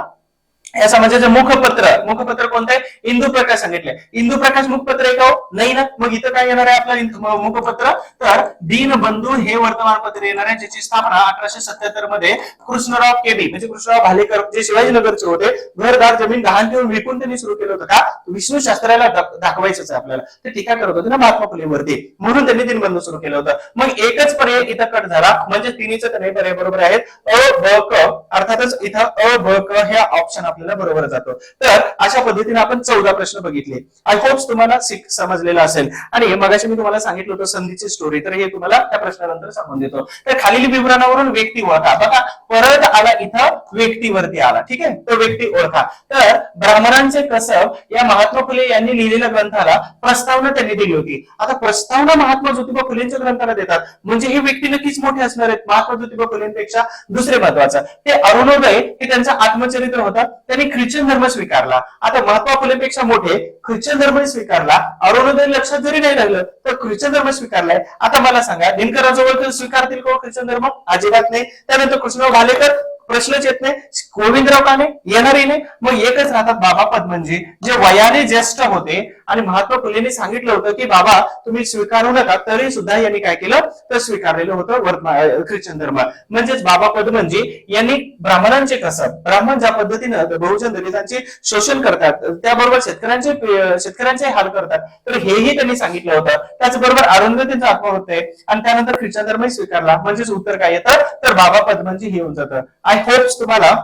Speaker 1: या समाजाचे मुखपत्र कोणतं आहे? इंदू प्रकाश सांगितलंय. इंदू प्रकाश मुखपत्र आहे का? नाही ना. मग इथं काय येणार आहे आपलं मुखपत्र? तर दीनबंधू हे वर्तमानपत्र येणार आहे, ज्याची स्थापना 1877 मध्ये कृष्णराव केबी म्हणजे कृष्णराव भालेकर जे शिवाजीनगरचे होते, घरदार जमीन गहाण ठेवून विकून त्यांनी सुरू केलं होतं. का? विष्णू शास्त्राला दाखवायचंच आहे आपल्याला, ते टीका करत होते ना महात्मा फुलेवरती, म्हणून त्यांनी दीनबंधू सुरू केलं होतं. मग एकच पर्याय इथं कट झाला, म्हणजे तिन्हीच नाही पर्याय बरोबर आहेत. अ ब क, अर्थातच इथं अ ब क हे ऑप्शन बरोबर जातो. तर अशा पद्धतीने आपण 14 प्रश्न बघितले. आय होप तुम्हाला समजलेलं असेल. आणि मगाशी मी तुम्हाला सांगितलं होतं संधीची स्टोरी, तर हे तुम्हाला त्या प्रश्नानंतर सांगून देतो. तर खालील विवरणावरून व्यक्ती ओळखा. बघा परत आला इथं व्यक्तीवरती आला. ठीक आहे, तो व्यक्ती ओळखा. तर ब्राह्मणांचे कसब या महात्मा फुले यांनी लिहिलेल्या ग्रंथाला प्रस्तावना त्यांनी दिली होती. आता प्रस्तावना महात्मा ज्योतिबा फुलेंच्या ग्रंथाला देतात म्हणजे हे व्यक्ती नक्कीच मोठे असणार आहेत. महात्मा ज्योतिबा फुलेंपेक्षा दुसरे महत्वाचं ते अरुणोदय हे त्यांचं आत्मचरित्र होतं. त्यांनी ख्रिश्चन धर्म स्वीकारला. आता महात्मा फुलेपेक्षा मोठे ख्रिश्चन धर्म स्वीकारला, अरुणोदय लक्षात जरी नाही लागलं तर ख्रिश्चन धर्म स्वीकारलाय. आता मला सांगा दिनकरांजवळ स्वीकारतील का ख्रिश्चन धर्म? अजिबात नाही. त्यानंतर कृष्णराव भालेकर प्रश्नच येत नाही. गोविंदराव काने येणारही नाही. मग एकच राहतात बाबा पद्मनजी, जे वयाने ज्येष्ठ होते आणि महात्मा फुलेंनी सांगितलं होतं की बाबा तुम्ही स्वीकारू नका, तरी सुद्धा यांनी काय केलं तर स्वीकारलेलं होतं ख्रिश्चन धर्म. म्हणजेच बाबा पद्मनजी यांनी ब्राह्मणांचे कसब, ब्राह्मण ज्या पद्धतीनं बहुजन दलितांचे शोषण करतात त्याबरोबर शेतकऱ्यांचे हाल करतात, तर हेही त्यांनी सांगितलं होतं. त्याचबरोबर अरुंधतींचा आत्महत्या आहे आणि त्यानंतर ख्रिश्चन धर्मही स्वीकारला. म्हणजेच उत्तर काय येतं तर बाबा पद्मनजी हे होऊन जातं. आय होप तुम्हाला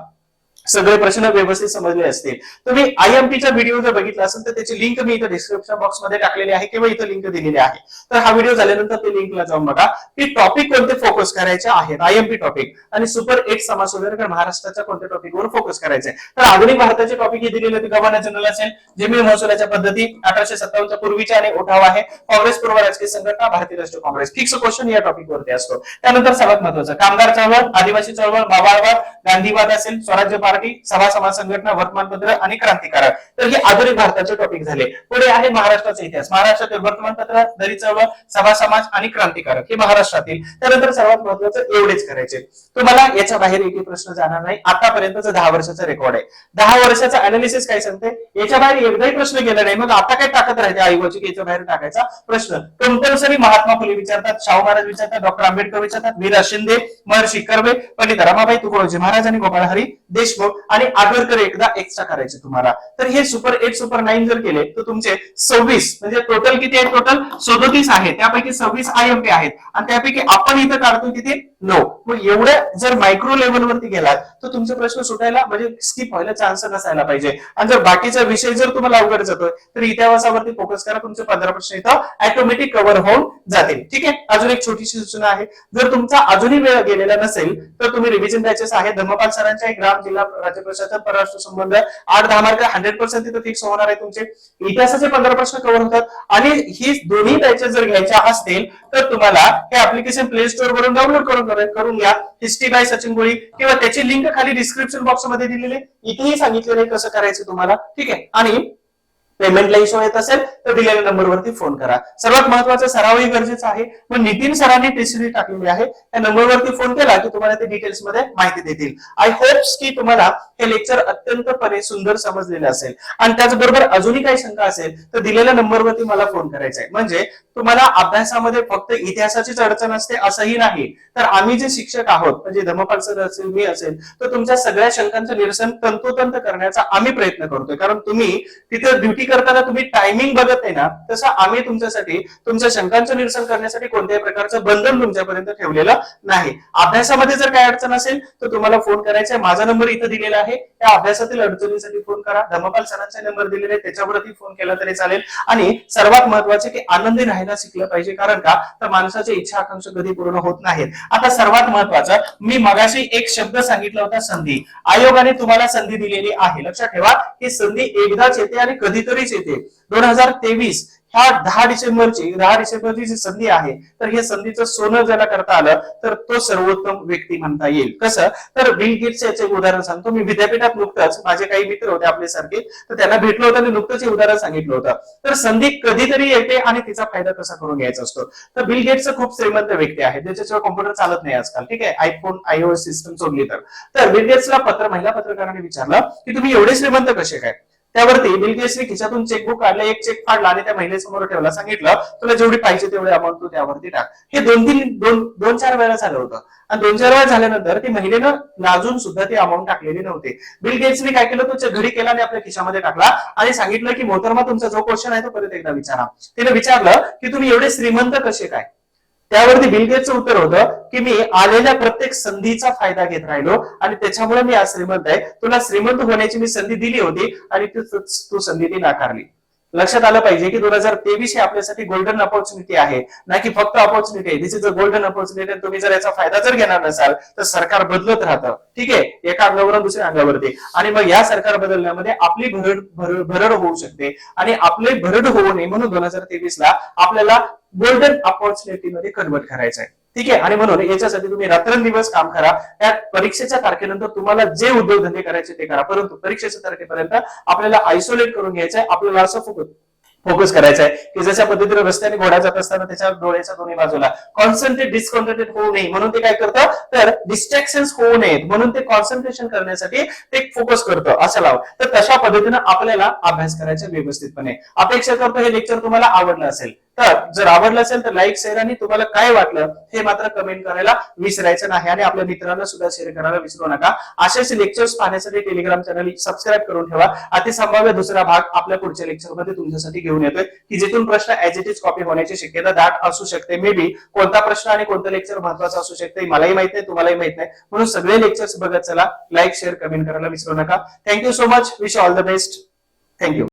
Speaker 1: सगळे प्रश्न व्यवस्थित समजले असतील. तुम्ही आयएमपीचा व्हिडिओ जर बघितला असेल तर त्याची लिंक मी इथं डिस्क्रिप्शन बॉक्स मध्ये टाकलेली आहे किंवा इथं लिंक दिलेली आहे. तर हा व्हिडिओ झाल्यानंतर ते लिंकला जाऊन बघा की टॉपिक कोणते फोकस करायचे आहेत. आयएमपी टॉपिक आणि सुपर 8 समाज सुधारणा महाराष्ट्राच्या कोणत्या टॉपिकवर फोकस करायचे. तर आधुनिक भारताचे टॉपिक हे दिलेले होते. गव्हर्नर जनरल असेल, जमीन महसुलाच्या पद्धती, 1857 पूर्वीच्या आणि उठाव आहे, काँग्रेस पूर्व राजकीय संघटना, भारतीय राष्ट्रीय काँग्रेस. फिक्स क्वेश्चन या टॉपिक वरती असतो. त्यानंतर सर्वात महत्वाचं कामगार चळवळ, आदिवासी चळवळ, मावळवाद, गांधीवाद असेल, स्वराज्य पार्टी, सभा समाज संघटना, वर्तमानपत्र आणि क्रांतिकारक. तर हे आधुनिक भारताचे टॉपिक झाले. पुढे आहे महाराष्ट्राचा इतिहास. महाराष्ट्रातील वर्तमानपत्र, दलित चळवळ, सभा समाज आणि क्रांतिकारक हे महाराष्ट्रातील. त्यानंतर सर्वात महत्वाचं एवढेच करायचे. तुम्हाला याच्या बाहेर एकही प्रश्न जाणार नाही. आतापर्यंतचा 10 वर्षाचा रेकॉर्ड आहे. 10 वर्षाचा अनालिसिस काय सांगते, याच्या बाहेर एकदाही प्रश्न गेला नाही. मग आता काय टाकत राहते आयोगाची की याच्या बाहेर टाकायचा प्रश्न? कंपल्सरी महात्मा फुले विचारतात, शाहू महाराज विचारतात, डॉक्टर आंबेडकर विचारतात, वीरा शिंदे, महर्षी कर्वे, पंडित रमाबाई तुकडोजी महाराज आणि गोपाळ हरी देशमुख आणि आगरकर एकदा एक्स्ट्रा करायचे तुम्हाला. तर हे सुपर 8 सुपर 9 जर केले तर तुमचे 26 म्हणजे टोटल किती आहे? टोटल 37 आहे. त्यापैकी 26 आयएमपी आहेत आणि त्यापैकी आपण इथं काढतो किती? 9. मग एवढ्या जर मायक्रो लेवलवरती गेलात तर तुमचे प्रश्न सुटायला म्हणजे स्किप व्हायला चान्स नसायला पाहिजे. आणि जर बाकीचा विषय जर तुम्हाला अवघड जातोय तर इतिहासावरती फोकस करा. तुमचे 15 प्रश्न इथं ऑटोमॅटिक कव्हर होऊन जातील. ठीक आहे, अजून एक छोटीशी सूचना आहे. जर तुमचा अजूनही वेळ गेलेला नसेल तर तुम्ही रिव्हिजन बॅचेस आहे. धर्मपाल सरांच्या ग्राम जिल्हा राज्य प्रशासन परराष्ट्र संबंध 8-10 मार्क 100% तिथं फिक्स होणार आहे. तुमचे इतिहासाचे 15 प्रश्न कव्हर होतात. आणि ही दोन्ही बॅचेस जर घ्यायच्या असतील तर तुम्हाला हे ऍप्लिकेशन प्ले स्टोर वरून डाउनलोड करून घ्या. हिस्ट्री बाय सचिन गोळी किंवा त्याची लिंक खाली डिस्क्रिप्शन बॉक्स मध्ये दिलेली, इथेही सांगितलेलं आहे कसं करायचं तुम्हाला. ठीक आहे, आणि पेमेंटला इश्यू येत असेल तर दिलेल्या नंबरवरती फोन करा. सर्वात महत्वाचा सरावही गरजेचा आहे. मग नितीन सरांनी टेस्टरी टाकलेली आहे, त्या नंबरवरती फोन केला की तुम्हाला ते डिटेल्स मध्ये माहिती देतील. आय होप्स की तुम्हाला हे लेक्चर अत्यंतपणे सुंदर समजलेलं असेल. आणि त्याचबरोबर अजूनही काही शंका असेल तर दिलेल्या नंबरवरती मला फोन करायचा आहे. म्हणजे तुम्हाला अभ्यासामध्ये फक्त इतिहासाचीच अडचण असते असंही नाही, तर आम्ही जे शिक्षक आहोत म्हणजे धम्मपाल सर असेल, मी असेल, तर तुमच्या सगळ्या शंकांचं निरसन तंतोतंत करण्याचा आम्ही प्रयत्न करतोय. कारण तुम्ही तिथे ड्युटी करताना तुम्ही टायमिंग बघत नाही ना, तसं आम्ही तुमच्यासाठी तुमच्या शंकांचं निरसन करण्यासाठी कोणत्याही प्रकारचं बंधन तुमच्यापर्यंत ठेवलेलं नाही. अभ्यासामध्ये जर काय अडचण असेल तर तुम्हाला फोन करायचा, माझा नंबर इथं दिलेला आहे, त्या अभ्यासातील अडचणीसाठी फोन करा. धम्मपाल सरांचा नंबर दिलेला आहे, त्याच्यावरती फोन केला तरी चालेल. आणि सर्वात महत्वाचे की आनंदी राहायला शिकलं पाहिजे, कारण का तर माणसाची इच्छा आकांक्षा कधी पूर्ण होत नाहीत. आता सर्वात महत्वाचं, मी मगाशी एक शब्द सांगितला होता, संधी. आयोगाने तुम्हाला संधी दिलेली आहे, लक्षात ठेवा. ही संधी एकदाच येते आणि कधीतरीच येते. 2023 ह्या 10 डिसेंबरची जी संधी आहे, तर हे संधीचं सोनं ज्याला करता आलं तर तो सर्वोत्तम व्यक्ती म्हणता येईल. कसं, तर बिल गेट्स याचे उदाहरण सांगतो. मी विद्यापीठात नुकतंच, माझे काही मित्र होते आपल्यासारखे, तर त्यांना भेटलो होतं आणि नुकतंच हे उदाहरण सांगितलं होतं. तर संधी कधीतरी येते आणि तिचा फायदा कसा करून घ्यायचा असतो. तर बिल गेट्स खूप श्रीमंत व्यक्ती आहे, त्याच्याशिवाय कॉम्प्युटर चालत नाही आजकाल, ठीक आहे, आयफोन iOS सिस्टम सोडली तर बिल गेट्सला महिला पत्रकाराने विचारलं की तुम्ही एवढे श्रीमंत कसे काय. त्यावरती बिल गेट्सने खिशातून चेकबुक काढलं, एक चेक फाडला आणि त्या महिलेसमोर ठेवला, सांगितलं तुला जेवढी पाहिजे तेवढी अमाऊंट तू त्यावरती टाक. हे दोन चार वेळा झालं होतं आणि 2-4 वेळा झाल्यानंतर ती महिलेनं लाजून सुद्धा ती अमाऊंट टाकलेली नव्हती. बिल गेट्सने काय केलं, तो घडी केला आणि आपल्या खिशामध्ये टाकला आणि सांगितलं की मोहतरमा, तुमचा जो क्वेश्चन आहे तो परत एकदा विचारा. तिने विचारलं की तुम्ही एवढे श्रीमंत कसे काय. त्यावरती बिल गेट्सचं उत्तर होतं की मी आलेल्या प्रत्येक संधीचा फायदा घेत राहिलो आणि त्याच्यामुळे मी आज श्रीमंत आहे. तुला श्रीमंत होण्याची मी संधी दिली होती आणि तू संधी ती नाकारली. लक्षात आलं पाहिजे की 2023 हे आपल्यासाठी गोल्डन अपॉर्च्युनिटी आहे, ना की फक्त अपॉर्च्युनिटी आहे. दिस इज अ गोल्डन अपॉर्च्युनिटी. तुम्ही जर याचा फायदा जर घेणार नसाल तर सरकार बदलत राहतं, ठीक आहे, एका अंगावरून दुसऱ्या अंगावरती, आणि मग या सरकार बदलण्यामध्ये आपली भरड होऊ शकते आणि आपली भरड होऊ नये म्हणून 2023 ला आपल्याला गोल्डन अपॉर्च्युनिटी मध्ये कन्वर्ट करायचं आहे, ठीक आहे. आणि म्हणून याच्यासाठी तुम्ही रात्रंदिवस काम करा. त्या परीक्षेच्या तारखेनंतर तुम्हाला जे उद्योगधंदे करायचे ते करा, परंतु परीक्षेच्या तारखेपर्यंत आपल्याला आयसोलेट करून घ्यायचंय. आपल्याला असं फोकस करायचा आहे की जशा पद्धतीने रस्त्याने घोडा जात असताना त्याच्या डोळ्याच्या दोन्ही बाजूला कॉन्सन्ट्रेट डिस्कॉन्सन्ट्रेट होऊ नये म्हणून ते काय करतं, तर डिस्ट्रॅक्शन्स होऊ नयेत म्हणून ते कॉन्सन्ट्रेशन करण्यासाठी ते फोकस करतं, असं लाव. तर तशा पद्धतीने आपल्याला अभ्यास करायचा व्यवस्थितपणे. अपेक्षा करतो हे लेक्चर तुम्हाला आवडलं असेल. तर जर आवडलं असेल तर लाईक, शेअर आणि तुम्हाला काय वाटलं हे मात्र कमेंट करायला विसरायचं नाही आणि आपल्या मित्रांना सुद्धा शेअर करायला विसरू नका. असेच लेक्चर्स पाहण्यासाठी टेलिग्राम चॅनल सबस्क्राईब करून ठेवा. अतिसंभाव्य दुसरा भाग आपल्या पुढच्या लेक्चरमध्ये तुमच्यासाठी घेऊन येतोय की जिथून प्रश्न ऍज इट इज कॉपी होण्याची शक्यता दाट असू शकते. मे बी कोणता प्रश्न आणि कोणतं लेक्चर महत्वाचं असू शकते मलाही माहित नाही, तुम्हालाही माहित नाही, म्हणून सगळे लेक्चर्स बघत चला. लाईक, शेअर, कमेंट करायला विसरू नका. Thank you so much. Wish all the best. Thank you.